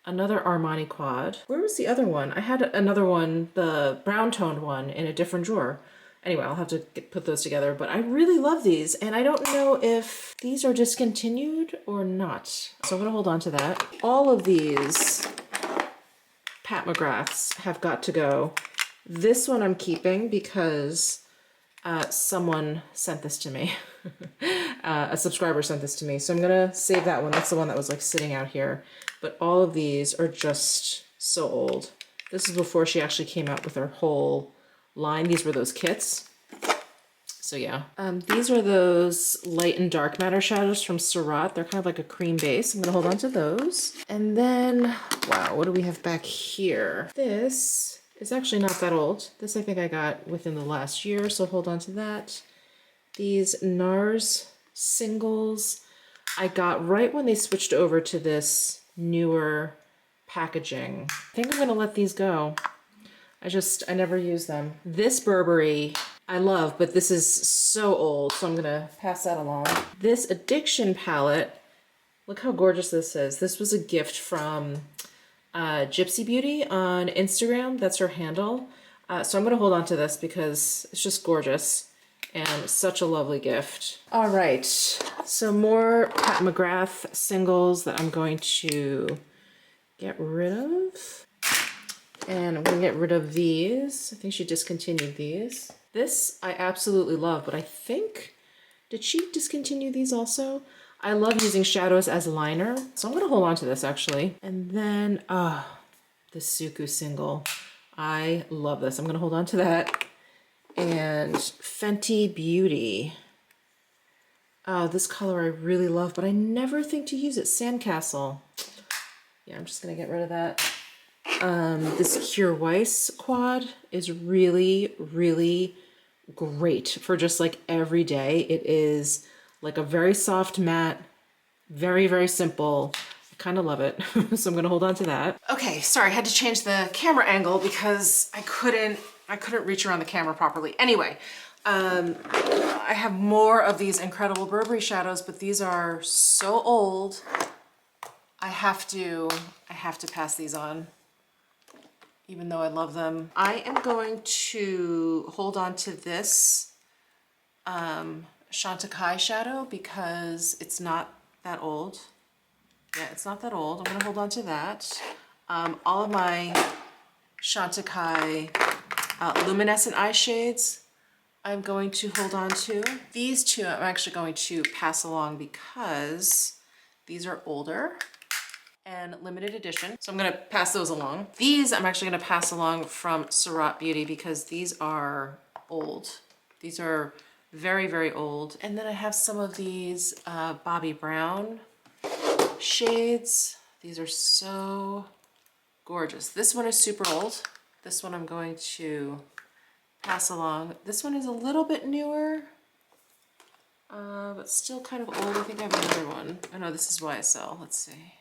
another Armani quad. Where was the other one? I had another one, the brown toned one, in a different drawer. Anyway, I'll have to put those together, but I really love these, and I don't know if these are discontinued or not. So I'm gonna hold on to that. All of these Pat McGraths have got to go. This one I'm keeping because someone sent this to me. A subscriber sent this to me. So I'm gonna save that one. That's the one that was like sitting out here. But all of these are just so old. This is before she actually came out with her whole line. These were those kits. So yeah, these are those light and dark matter shadows from Surratt. They're kind of like a cream base. I'm gonna hold on to those. And then, wow, what do we have back here? This is actually not that old. This I think I got within the last year, so hold on to that. These NARS singles I got right when they switched over to this newer packaging. I think I'm gonna let these go. I never use them. This Burberry I love, but this is so old, so I'm gonna pass that along. This Addiction palette, look how gorgeous this is. This was a gift from Gypsy Beauty on Instagram. That's her handle. So I'm gonna hold on to this because it's just gorgeous and such a lovely gift. All right, so more Pat McGrath singles that I'm going to get rid of. And I'm gonna get rid of these. I think she discontinued these. This I absolutely love, but I think, did she discontinue these also? I love using shadows as liner, so I'm gonna hold on to this actually. And then, the Suku single. I love this. I'm gonna hold on to that. And Fenty Beauty. This color I really love, but I never think to use it. Sandcastle. Yeah, I'm just gonna get rid of that. This Cure Weiss quad is really, really great for just like every day. It is like a very soft matte, very, very simple. I kind of love it. So I'm gonna hold on to that. Okay, sorry, I had to change the camera angle because I couldn't reach around the camera properly. Anyway, I have more of these incredible Burberry shadows, but these are so old. I have to pass these on, even though I love them. I am going to hold on to this Chantecaille shadow because it's not that old. Yeah, it's not that old. I'm gonna hold on to that. All of my Chantecaille luminescent eye shades I'm going to hold on to. These two I'm actually going to pass along because these are older and limited edition. So I'm gonna pass those along. These I'm actually gonna pass along from Surratt Beauty because these are old. These are very, very old. And then I have some of these Bobbi Brown shades. These are so gorgeous. This one is super old. This one I'm going to pass along. This one is a little bit newer. but still kind of old. I think I have another one. Oh no, this is YSL. Let's see.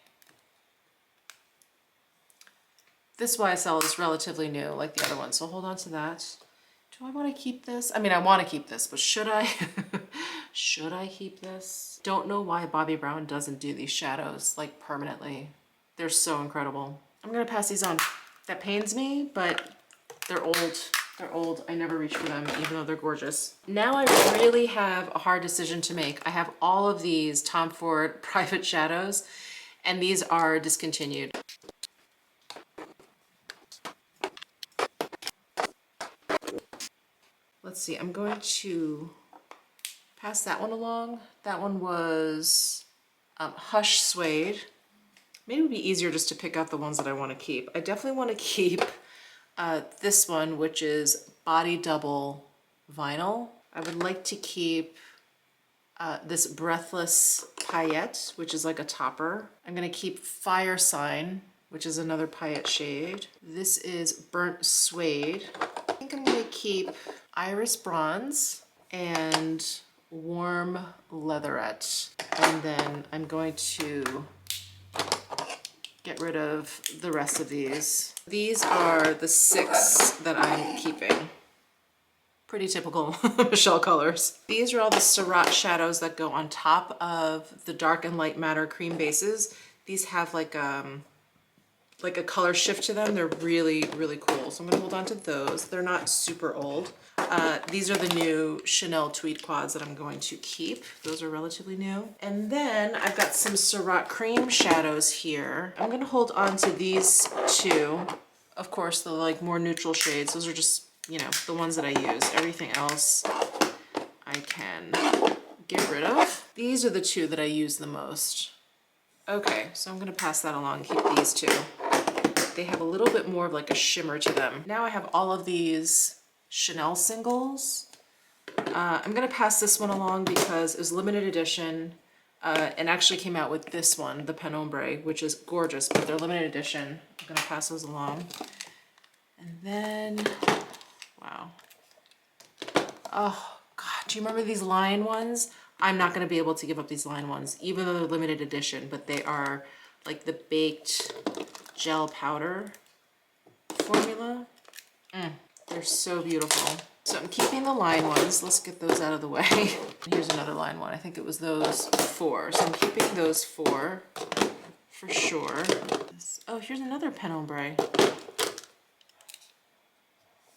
This YSL is relatively new, like the other one, so hold on to that. Do I want to keep this? I mean, I want to keep this, but should I? Should I keep this? Don't know why Bobbi Brown doesn't do these shadows, like, permanently. They're so incredible. I'm gonna pass these on. That pains me, but they're old. They're old. I never reach for them, even though they're gorgeous. Now I really have a hard decision to make. I have all of these Tom Ford private shadows, and these are discontinued. Let's see, I'm going to pass that one along. That one was Hush Suede. Maybe it would be easier just to pick out the ones that I want to keep. I definitely want to keep this one, which is Body Double Vinyl. I would like to keep this Breathless Paillette, which is like a topper. I'm gonna keep Fire Sign, which is another paillette shade. This is Burnt Suede. I think I'm gonna keep Iris Bronze and Warm Leatherette. And then I'm going to get rid of the rest of these. These are the 6 that I'm keeping. Pretty typical Michele colors. These are all the Surratt shadows that go on top of the Dark and Light Matter cream bases. These have like a color shift to them. They're really, really cool. So I'm gonna hold on to those. They're not super old. These are the new Chanel Tweed Quads that I'm going to keep. Those are relatively new. And then I've got some Surratt cream shadows here. I'm gonna hold on to these 2. Of course, the like more neutral shades. Those are just, you know, the ones that I use. Everything else I can get rid of. These are the 2 that I use the most. Okay, so I'm gonna pass that along, keep these 2. They have a little bit more of like a shimmer to them. Now I have all of these Chanel singles. I'm gonna pass this one along because it was limited edition and actually came out with this one, the Penombre, which is gorgeous, but they're limited edition. I'm gonna pass those along. And then, wow. Oh God, do you remember these Lion ones? I'm not gonna be able to give up these Lion ones, even though they're limited edition, but they are like the baked gel powder formula. They're so beautiful. So I'm keeping the Lion ones. Let's get those out of the way. Here's another Lion one. I think it was those 4. So I'm keeping those 4 for sure. Oh, here's another Penombre.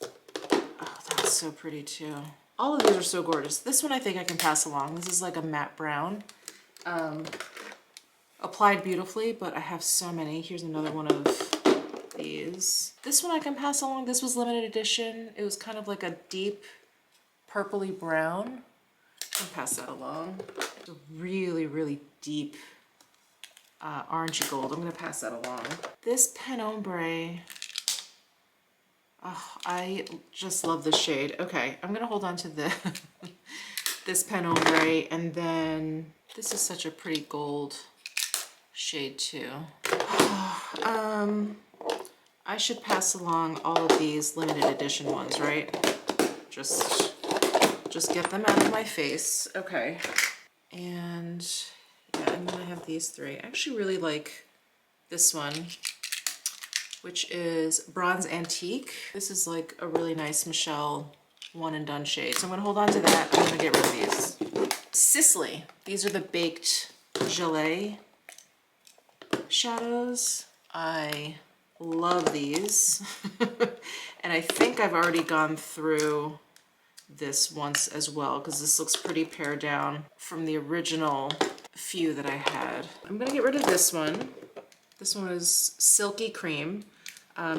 Oh, that's so pretty too. All of these are so gorgeous. This one I think I can pass along. This is like a matte brown. Applied beautifully, but I have so many. Here's another one of these. This one I can pass along. This was limited edition. It was kind of like a deep purpley brown. I'll pass that along. It's a really, really deep orangey gold. I'm gonna pass that along. This Penombre, oh, I just love this shade. Okay, I'm gonna hold on to the this Penombre, and then this is such a pretty gold shade too. I should pass along all of these limited edition ones, right? Just get them out of my face. Okay. And yeah, and then I have these 3. I actually really like this one, which is Bronze Antique. This is like a really nice Michele one and done shade. So I'm gonna hold on to that. I'm gonna get rid of these. Sicily. These are the baked gelée shadows. I love these. And I think I've already gone through this once as well, because this looks pretty pared down from the original few that I had. I'm gonna get rid of this one. This one is Silky Cream,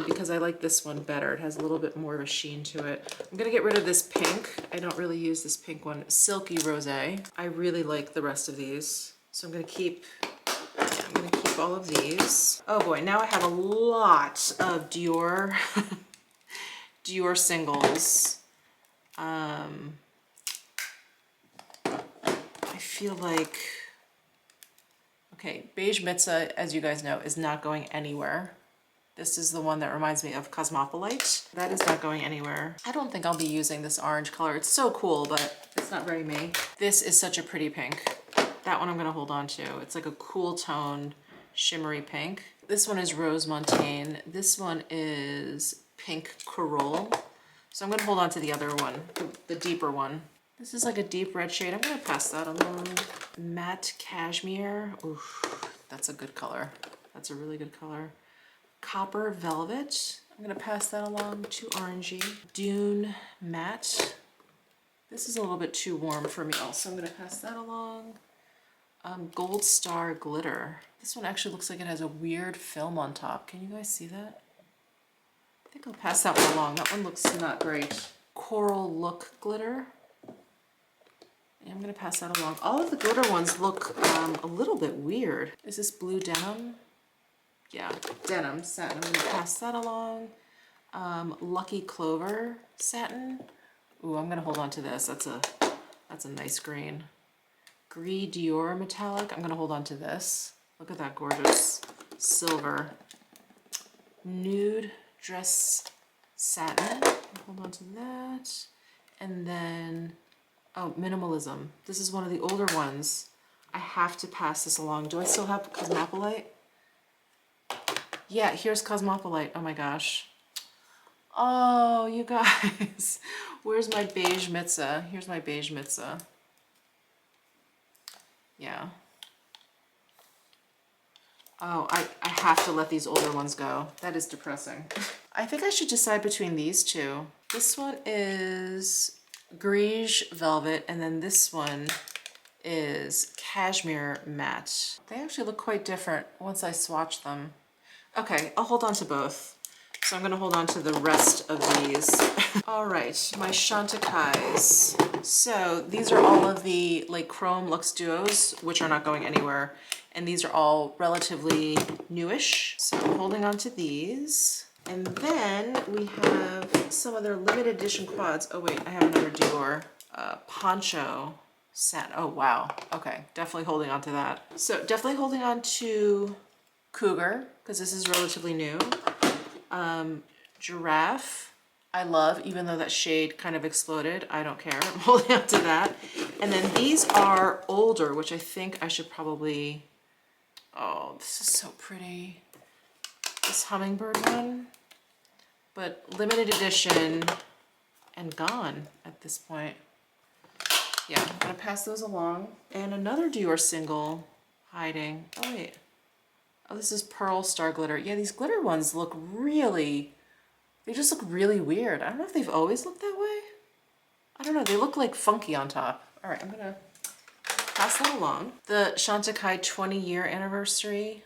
because I like this one better. It has a little bit more of a sheen to it. I'm gonna get rid of this pink. I don't really use this pink one. Silky Rosé. I really like the rest of these. So I'm gonna keep all of these. Oh boy, now I have a lot of Dior, Dior singles. I feel like, okay, Beige Mitzah, as you guys know, is not going anywhere. This is the one that reminds me of Cosmopolite. That is not going anywhere. I don't think I'll be using this orange color. It's so cool, but it's not very me. This is such a pretty pink. That one I'm gonna hold on to. It's like a cool tone, shimmery pink. This one is Rose Montaigne. This one is Pink Coral. So I'm gonna hold on to the other one, the deeper one. This is like a deep red shade. I'm gonna pass that along. Matte Cashmere. Oof, that's a good color. That's a really good color. Copper Velvet. I'm gonna pass that along, too orangey. Dune Matte. This is a little bit too warm for me also. I'm gonna pass that along. Gold Star Glitter. This one actually looks like it has a weird film on top. Can you guys see that? I think I'll pass that one along. That one looks not great. Coral Look Glitter. And I'm gonna pass that along. All of the glitter ones look a little bit weird. Is this Blue Denim? Yeah, denim satin. I'm gonna pass that along. Lucky Clover satin. Ooh, I'm gonna hold on to this. That's a nice green. Gris Dior metallic. I'm gonna hold on to this. Look at that gorgeous silver. Nude dress satin. Hold on to that. And then, oh, minimalism. This is one of the older ones. I have to pass this along. Do I still have Cosmopolite? Yeah, here's Cosmopolite. Oh my gosh. Oh, you guys. Where's my beige Mitza? Here's my beige Mitza. Yeah. Oh, I have to let these older ones go. That is depressing. I think I should decide between these two. This one is Grige Velvet, and then this one is Cashmere Matte. They actually look quite different once I swatch them. Okay, I'll hold on to both. So I'm gonna hold on to the rest of these. All right, my Chanticais. So these are all of the like Chrome Luxe Duos, which are not going anywhere. And these are all relatively newish. So I'm holding on to these. And then we have some of their limited edition quads. Oh wait, I have another Dior. Poncho satin. Oh wow, okay, definitely holding on to that. So definitely holding on to Cougar, because this is relatively new. Giraffe, I love, even though that shade kind of exploded. I don't care, I'm holding on to that. And then these are older, which I think I should probably, oh, this is so pretty. This hummingbird one, but limited edition and gone at this point. Yeah, I'm gonna pass those along. And another Dior single hiding. Oh wait. Oh, this is Pearl Star Glitter. Yeah, these glitter ones look really, they just look really weird. I don't know if they've always looked that way. I don't know, they look like funky on top. All right, I'm gonna pass that along. The Chanticai 20-year anniversary.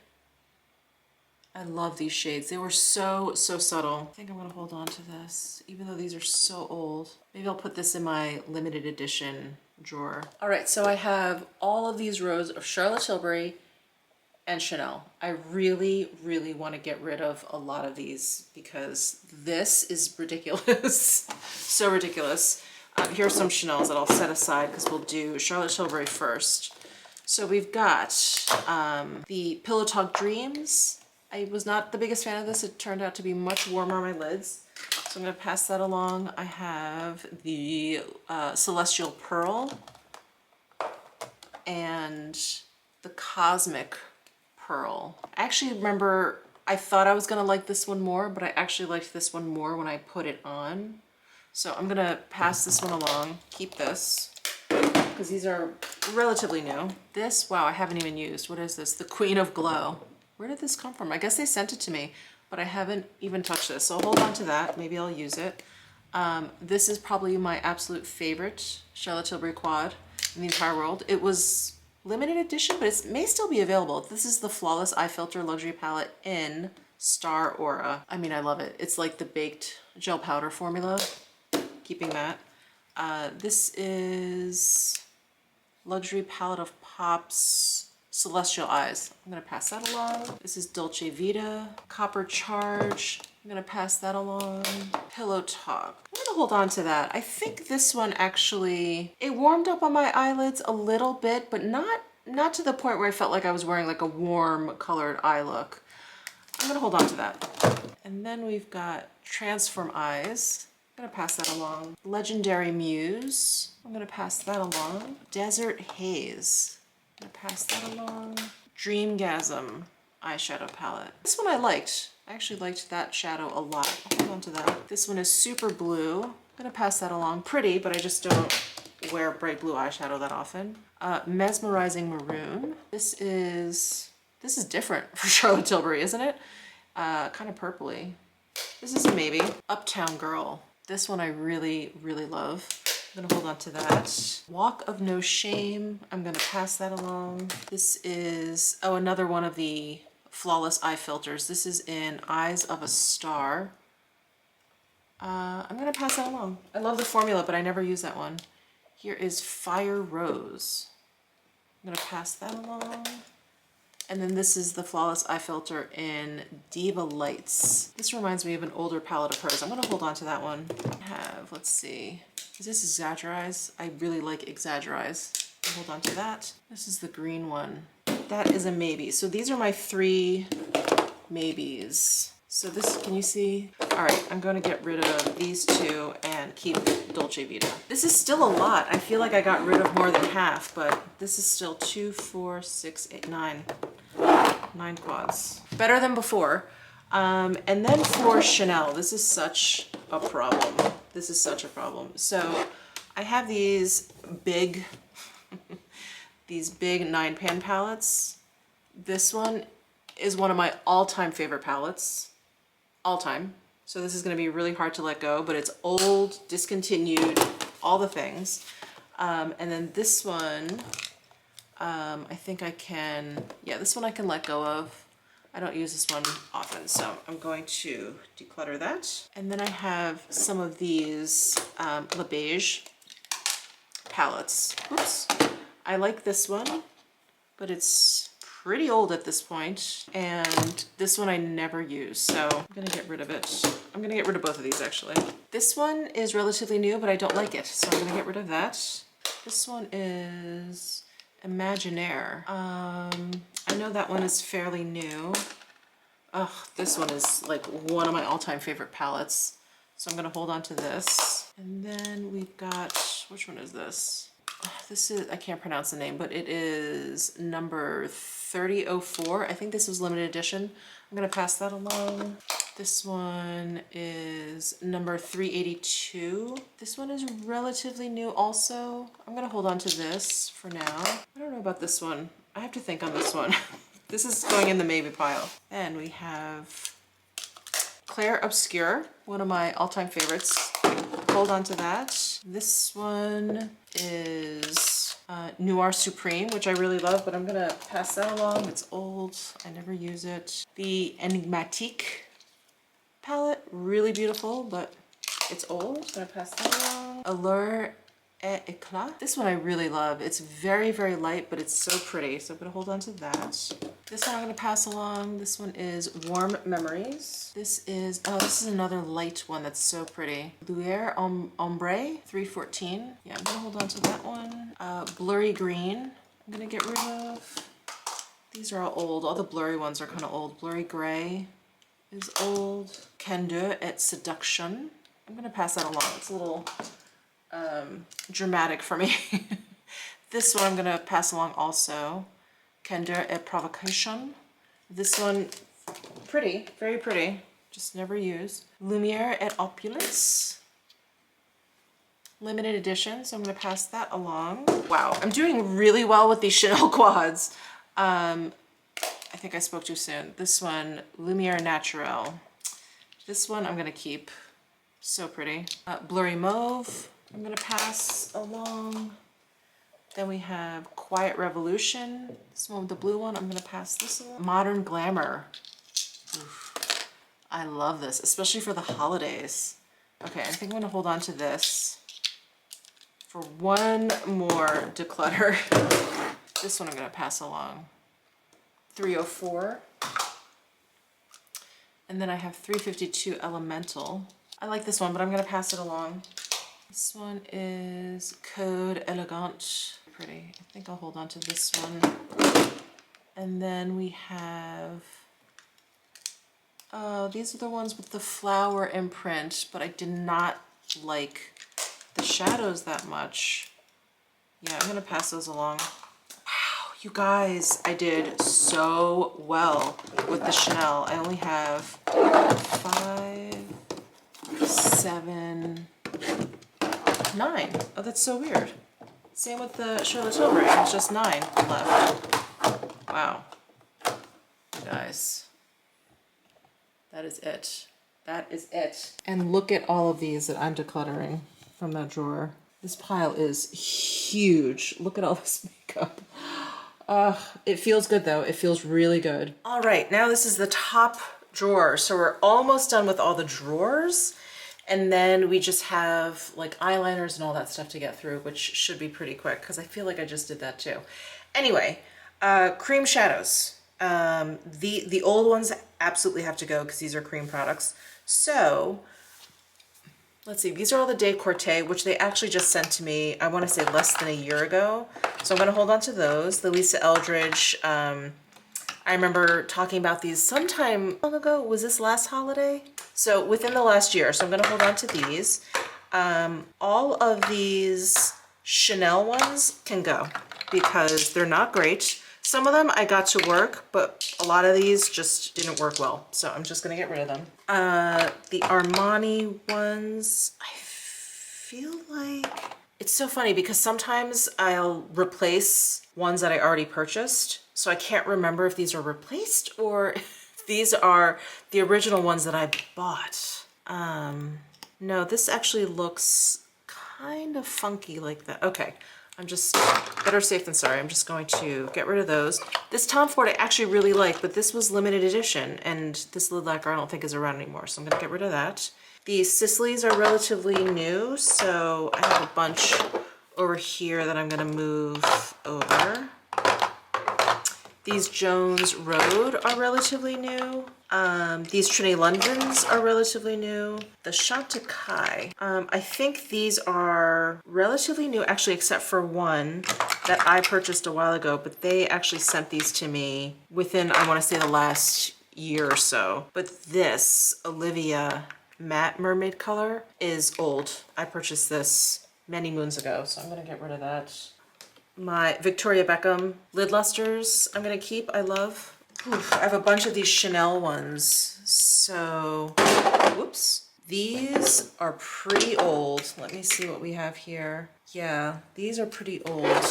I love these shades. They were so subtle. I think I'm gonna hold on to this, even though these are so old. Maybe I'll put this in my limited edition drawer. All right, so I have all of these rows of Charlotte Tilbury and Chanel. I really want to get rid of a lot of these because this is ridiculous. So ridiculous. Here's some Chanels that I'll set aside because we'll do Charlotte Tilbury first. So we've got the Pillow Talk Dreams. I was not the biggest fan of this. It turned out to be much warmer on my lids. So I'm going to pass that along. I have the Celestial Pearl and the Cosmic Pearl. I actually remember I thought I was gonna like this one more, but I actually liked this one more when I put it on. So I'm gonna pass this one along, keep this, because these are relatively new. This, wow, I haven't even used. What is this? The Queen of Glow. Where did this come from? I guess they sent it to me, but I haven't even touched this. So I'll hold on to that. Maybe I'll use it. This is probably my absolute favorite Charlotte Tilbury quad in the entire world. It was limited edition, but it may still be available. This is the Flawless Eye Filter Luxury Palette in Star Aura. I mean, I love it. It's like the baked gel powder formula. Keeping that. This is Luxury Palette of Pops Celestial Eyes. I'm gonna pass that along. This is Dolce Vita. Copper Charge. I'm gonna pass that along. Pillow Talk. I'm gonna hold on to that. I think this one actually, it warmed up on my eyelids a little bit, but not to the point where I felt like I was wearing like a warm colored eye look. I'm gonna hold on to that. And then we've got Transform Eyes. I'm gonna pass that along. Legendary Muse. I'm gonna pass that along. Desert Haze. I'm gonna pass that along. Dreamgasm eyeshadow palette. This one I liked. I actually liked that shadow a lot. I'll hold on to that. This one is Super Blue. I'm gonna pass that along. Pretty, but I just don't wear bright blue eyeshadow that often. Mesmerizing Maroon. This is different for Charlotte Tilbury, isn't it? Kind of purpley. This is a maybe. Uptown Girl. This one I really, really love. I'm gonna hold on to that. Walk of No Shame. I'm gonna pass that along. This is, oh, another one of the Flawless Eye Filters. This is in Eyes of a Star. I'm gonna pass that along. I love the formula, but I never use that one. Here is Fire Rose. I'm gonna pass that along. And then this is the Flawless Eye Filter in Diva Lights. This reminds me of an older palette of hers. I'm gonna hold on to that one. I have, let's see, is this Exaggerize? I really like Exaggerize. Hold on to that. This is the green one. That is a maybe. So these are my 3 maybes. So this, can you see? All right, I'm gonna get rid of these 2 and keep Dolce Vita. This is still a lot. I feel like I got rid of more than half, but this is still 2, 4, 6, 8, 9. 9 quads. Better than before. And then for Chanel, this is such a problem. This is such a problem. So I have these big, these big 9-pan palettes. This one is one of my all-time favorite palettes. All-time. So this is going to be really hard to let go, but it's old, discontinued, all the things. And then this one, I think I can, yeah, this one I can let go of. I don't use this one often, so I'm going to declutter that. And then I have some of these Le Beige palettes. Oops. I like this one, but it's pretty old at this point, and this one I never use, so I'm gonna get rid of it. I'm gonna get rid of both of these actually. This one is relatively new, but I don't like it, so I'm gonna get rid of that. This one is Imaginaire. I know that one is fairly new. Ugh, this one is like one of my all-time favorite palettes. So I'm gonna hold on to this. And then we've got, which one is this? This is, I can't pronounce the name, but it is number 3004. I think this was limited edition. I'm gonna pass that along. This one is number 382. This one is relatively new also. I'm gonna hold on to this for now. I don't know about this one. I have to think on this one. This is going in the maybe pile. Then we have Claire Obscure, one of my all-time favorites. Hold on to that. This one is Noir Supreme, which I really love, but I'm gonna pass that along. It's old, I never use it. The Enigmatique palette, really beautiful, but it's old. I'm gonna pass that along. Allure et Éclat. This one I really love. It's very, very light, but it's so pretty. So I'm gonna hold on to that. This one I'm gonna pass along. This one is Warm Memories. This is, oh, this is another light one that's so pretty. Lumiere Ombre 314. Yeah, I'm gonna hold on to that one. Blurry Green, I'm gonna get rid of. These are all old. All the blurry ones are kind of old. Blurry Gray is old. Candeur et Seduction. I'm gonna pass that along. It's a little dramatic for me. This one I'm gonna pass along also. Candeur et Provocation. This one, pretty, very pretty, just never use. Lumiere et Opulence. Limited edition, so I'm gonna pass that along. Wow, I'm doing really well with these Chanel quads. I think I spoke too soon. This one, Lumiere Naturelle. This one I'm gonna keep, so pretty. Blurry Mauve, I'm gonna pass along. Then we have Quiet Revolution. This one with the blue one, I'm gonna pass this along. Modern Glamour. Oof. I love this, especially for the holidays. Okay, I think I'm gonna hold on to this for one more declutter. This one I'm gonna pass along. 304. And then I have 352 Elemental. I like this one, but I'm gonna pass it along. This one is Code Elegant. Pretty. I think I'll hold on to this one. And then we have Oh, these are the ones with the flower imprint, but I did not like the shadows that much. Yeah, I'm gonna pass those along. Wow, you guys, I did so well with the Chanel. I only have 5, 7, 9. Oh, that's so weird. Same with the Charlotte Tilbury, it's just 9 left. Wow. You guys, that is it. That is it. And look at all of these that I'm decluttering from that drawer. This pile is huge. Look at all this makeup. It feels good though. It feels really good. All right, now this is the top drawer. So we're almost done with all the drawers. And then we just have like eyeliners and all that stuff to get through, which should be pretty quick because I feel like I just did that too. Anyway, cream shadows. The old ones absolutely have to go because these are cream products. So let's see, these are all the Décolleté, which they actually just sent to me, I want to say less than a year ago. So I'm going to hold on to those. The Lisa Eldridge, I remember talking about these sometime long ago. Was this last holiday? So within the last year. So I'm going to hold on to these. All of these Chanel ones can go because they're not great. Some of them I got to work, but a lot of these just didn't work well. So I'm just gonna get rid of them. The Armani ones, I feel like, it's so funny because sometimes I'll replace ones that I already purchased. So I can't remember if these are replaced or if these are the original ones that I bought. No, this actually looks kind of funky like that. Okay. I'm just, better safe than sorry. I'm just going to get rid of those. This Tom Ford I actually really like, but this was limited edition, and this lid lacquer I don't think is around anymore, so I'm going to get rid of that. These Sicilies are relatively new, so I have a bunch over here that I'm going to move over. These Jones Road are relatively new. These Trinity Londons are relatively new. The Chantecaille, I think these are relatively new, actually, except for one that I purchased a while ago, but they actually sent these to me within, I want to say, the last year or so. But this Olivia matte mermaid color is old. I purchased this many moons ago, so I'm gonna get rid of that. My Victoria Beckham lid lusters I'm gonna keep, I love. Oof, I have a bunch of these Chanel ones. So, whoops. These are pretty old. Let me see what we have here. Yeah, these are pretty old.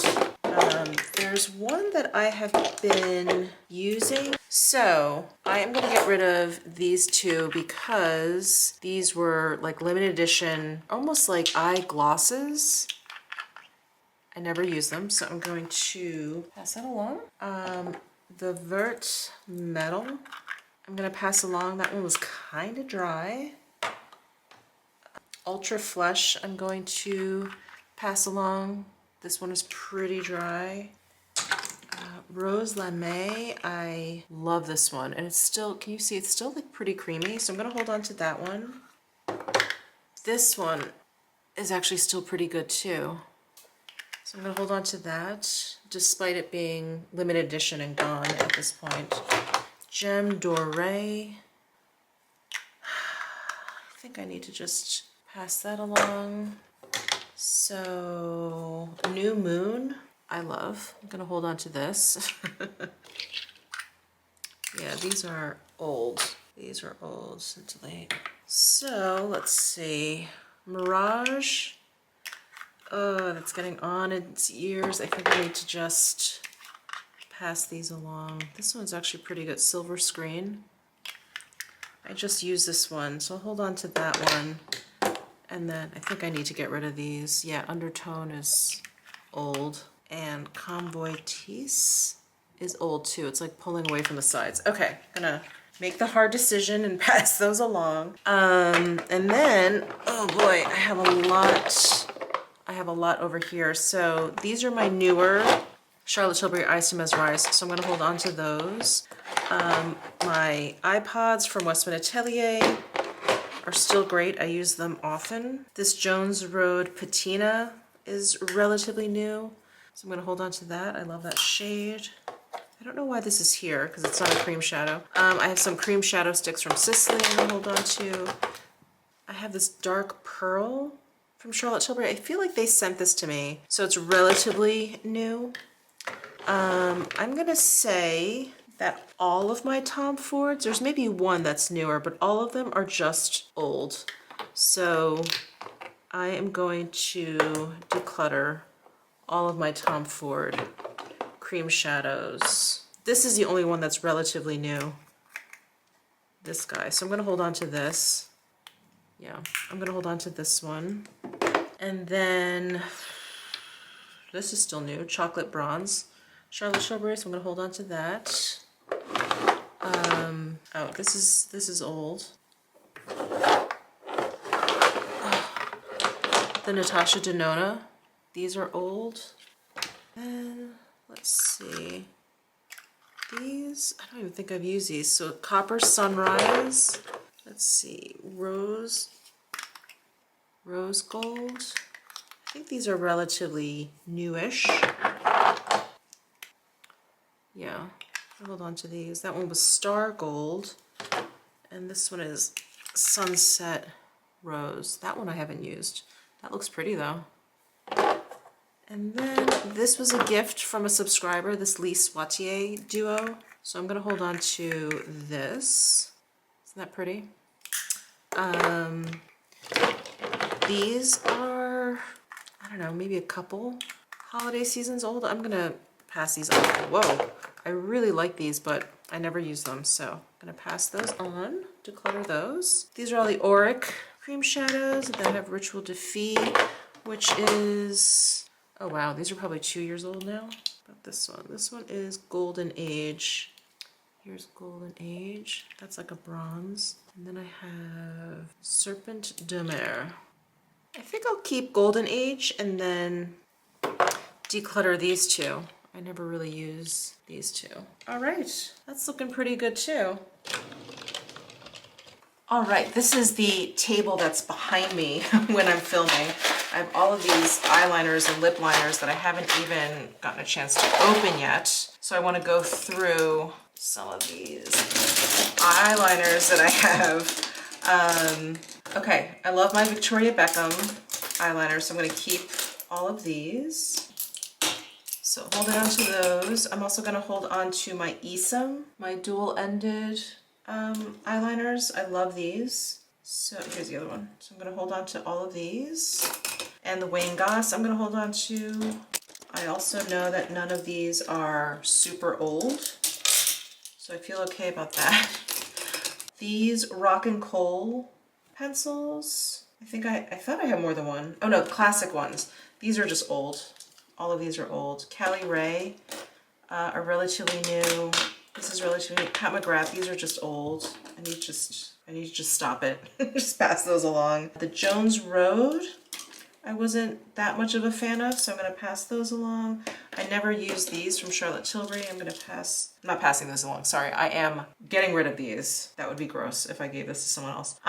There's one that I have been using. So I am gonna get rid of these two because these were like limited edition, almost like eye glosses. I never use them, so I'm going to pass that along. The Vert Metal, I'm gonna pass along. That one was kind of dry. Ultra Flesh, I'm going to pass along. This one is pretty dry. Rose Lame, I love this one, and it's still, can you see, it's still like pretty creamy, so I'm gonna hold on to that one. This one is actually still pretty good too. So I'm gonna hold on to that, despite it being limited edition and gone at this point. Gem Doré. I think I need to just pass that along. So, New Moon, I love. I'm gonna hold on to this. Yeah, these are old. These are old, it's late. So, let's see. Mirage. Oh, that's getting on its years. I think I need to just pass these along. This one's actually pretty good. Silver Screen. I just used this one, so I'll hold on to that one. And then I think I need to get rid of these. Yeah, Undertone is old. And Convoy Tease is old too. It's like pulling away from the sides. Okay, gonna make the hard decision and pass those along. And then, oh boy, I have a lot over here. So these are my newer Charlotte Tilbury Ice to Mesmerize, so I'm gonna hold on to those. My iPods from Westman Atelier are still great. I use them often. This Jones Road Patina is relatively new, so I'm gonna hold on to that. I love that shade. I don't know why this is here because it's not a cream shadow. I have some cream shadow sticks from Sicily I'm gonna hold on to. I have this dark pearl from Charlotte Tilbury. I feel like they sent this to me, so it's relatively new. I'm gonna say that all of my Tom Fords, there's maybe one that's newer, but all of them are just old. So I am going to declutter all of my Tom Ford cream shadows. This is the only one that's relatively new, this guy. So I'm gonna hold on to this. Yeah, I'm gonna hold on to this one. And then, this is still new, Chocolate Bronze, Charlotte Tilbury, so I'm gonna hold on to that. Oh, this is old. The Natasha Denona, these are old. And let's see, these, I don't even think I've used these. So Copper Sunrise, let's see, Rose Gold. I think these are relatively newish. Yeah, I'll hold on to these. That one was Star Gold, and this one is Sunset Rose. That one I haven't used. That looks pretty though. And then this was a gift from a subscriber, this Lise Wattier duo. So I'm gonna hold on to this. Isn't that pretty? These are, I don't know, maybe a couple holiday seasons old. I'm gonna pass these on. Whoa, I really like these, but I never use them, so I'm gonna pass those on, declutter those. These are all the Auric cream shadows. And then I have Ritual Defeat, which is, oh wow, these are probably 2 years old now. But this one is Golden Age. Here's Golden Age, that's like a bronze. And then I have Serpent de Mer. I think I'll keep Golden Age and then declutter these two. I never really use these two. All right, that's looking pretty good too. All right, this is the table that's behind me when I'm filming. I have all of these eyeliners and lip liners that I haven't even gotten a chance to open yet. So I want to go through some of these eyeliners that I have. Okay, I love my Victoria Beckham eyeliner, so I'm going to keep all of these. So holding on to those. I'm also going to hold on to my Esom, my dual-ended eyeliners. I love these. So here's the other one. So I'm going to hold on to all of these. And the Wayne Goss I'm going to hold on to. I also know that none of these are super old, so I feel okay about that. These Rock and Coal pencils. I thought I had more than one. Oh no, classic ones. These are just old. All of these are old. Cali Ray are relatively new. This is relatively new. Pat McGrath, these are just old. I need to just stop it. Just pass those along. The Jones Road, I wasn't that much of a fan of, so I'm gonna pass those along. I never used these from Charlotte Tilbury. I'm not passing those along, sorry. I am getting rid of these. That would be gross if I gave this to someone else.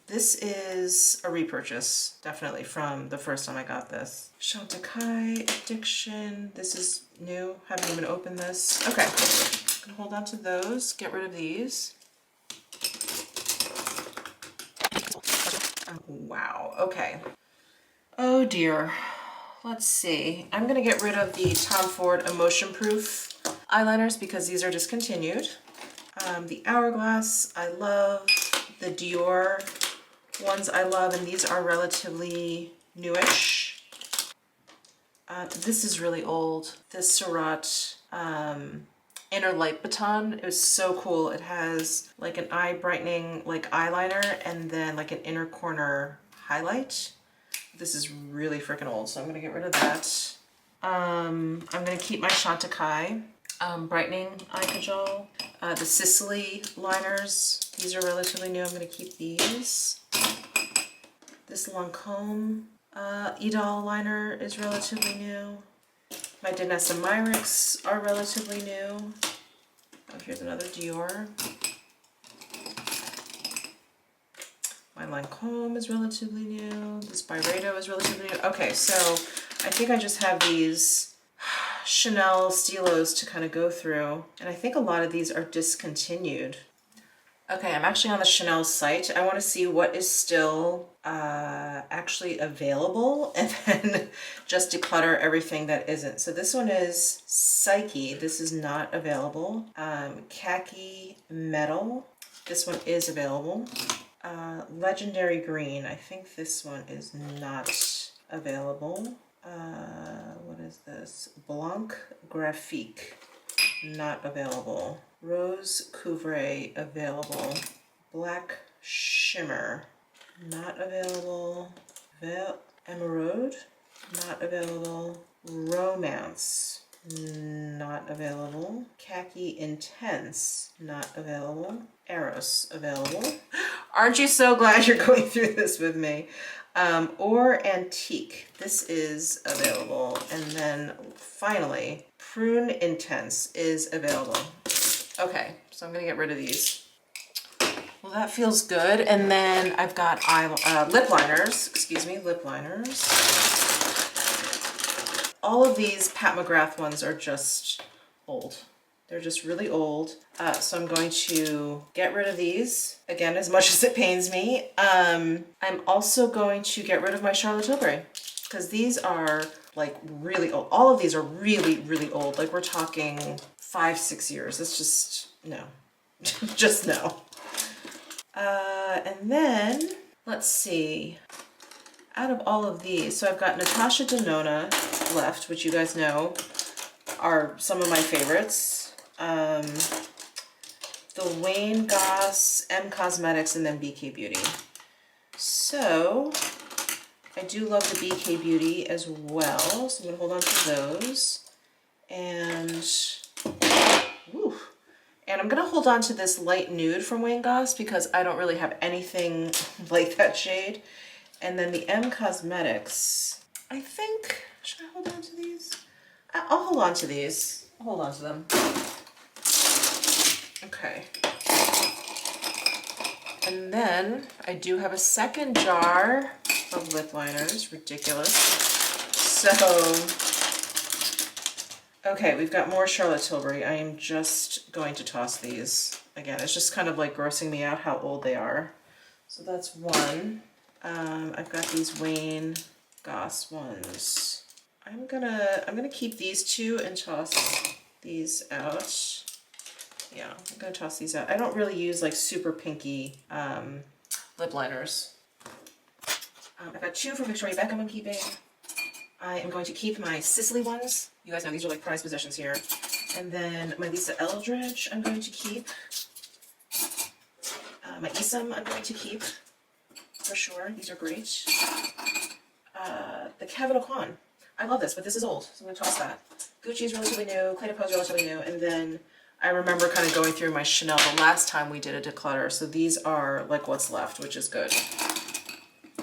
This is a repurchase, definitely, from the first time I got this. Chantecaille Addiction, this is new, haven't even opened this. Okay, I'm gonna hold on to those, get rid of these. Wow, okay. Oh dear, let's see. I'm gonna get rid of the Tom Ford Emotion Proof eyeliners because these are discontinued. The Hourglass I love, the Dior ones I love, and these are relatively newish. This is really old. This Surratt Inner Light Baton, it was so cool. It has like an eye brightening like eyeliner and then like an inner corner highlight. This is really freaking old, so I'm gonna get rid of that. I'm gonna keep my Chantecaille brightening eye cajole. The Sicily liners, these are relatively new. I'm gonna keep these. This Lancome Idol liner is relatively new. My Danessa Myricks are relatively new. Oh, here's another Dior. My Lancome is relatively new. This Byredo is relatively new. Okay, so I think I just have these Chanel Stilos to kind of go through. And I think a lot of these are discontinued. Okay, I'm actually on the Chanel site. I want to see what is still actually available and then just declutter everything that isn't. So this one is Psyche. This is not available. Khaki Metal. This one is available. Legendary Green. I think this one is not available. What is this? Blanc Graphique. Not available. Rose Couvray available. Black Shimmer not available. Emerald not available. Romance not available. Khaki Intense not available. Eros available. Aren't you so glad you're going through this with me? Or Antique, this is available. And then finally, Prune Intense is available. Okay, so I'm gonna get rid of these. Well, that feels good. And then I've got lip liners, lip liners. All of these Pat McGrath ones are just old. They're just really old. So I'm going to get rid of these, again, as much as it pains me. I'm also going to get rid of my Charlotte Tilbury because these are like really old. All of these are really, really old. Like we're talking 5-6 years. It's just, no, just no. And then let's see, out of all of these, so I've got Natasha Denona left, which you guys know are some of my favorites. The Wayne Goss, M Cosmetics, and then BK Beauty. So I do love the BK Beauty as well, so I'm gonna hold on to those. And woo, and I'm gonna hold on to this light nude from Wayne Goss because I don't really have anything like that shade. And then the M Cosmetics, I think, should I hold on to these? I'll hold on to these. I'll hold on to them. Okay. And then I do have a second jar of lip liners. Ridiculous. So, okay, we've got more Charlotte Tilbury. I am just going to toss these. Again, it's just kind of like grossing me out how old they are. So that's one. I've got these Wayne Goss ones. I'm gonna keep these two and toss these out. Yeah, I'm gonna toss these out. I don't really use like super pinky lip liners. I've got two from Victoria Beckham I'm keeping. I am going to keep my Sicily ones. You guys know these are like prized possessions here. And then my Lisa Eldridge I'm going to keep. My Isom I'm going to keep for sure. These are great. The Kevin O'Quan. I love this, but this is old, so I'm going to toss that. Gucci is relatively new. Clé de Peau is relatively new. And then I remember kind of going through my Chanel the last time we did a declutter. So these are like what's left, which is good.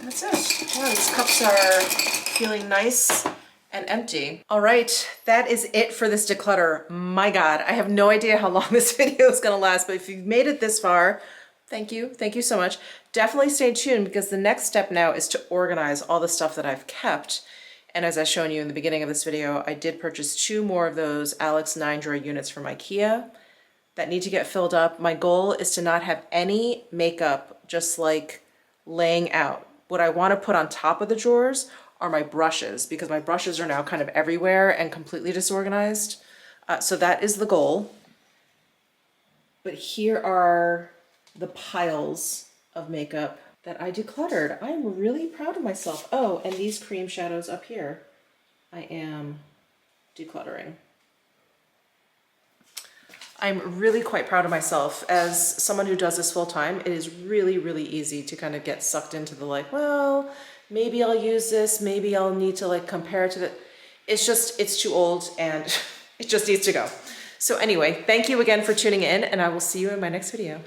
That's it. Wow, these cups are feeling nice and empty. All right, that is it for this declutter. My God, I have no idea how long this video is gonna last, but if you've made it this far, thank you. Thank you so much. Definitely stay tuned because the next step now is to organize all the stuff that I've kept. And as I've shown you in the beginning of this video, I did purchase 2 more of those Alex 9-drawer units from IKEA that need to get filled up. My goal is to not have any makeup just like laying out. What I want to put on top of the drawers are my brushes because my brushes are now kind of everywhere and completely disorganized. So that is the goal. But here are the piles of makeup that I decluttered. I'm really proud of myself. Oh, and these cream shadows up here, I am decluttering. I'm really quite proud of myself. As someone who does this full time, it is really, really easy to kind of get sucked into the like, well, maybe I'll use this, maybe I'll need to like compare it to the, it's too old and it just needs to go. So anyway, thank you again for tuning in and I will see you in my next video.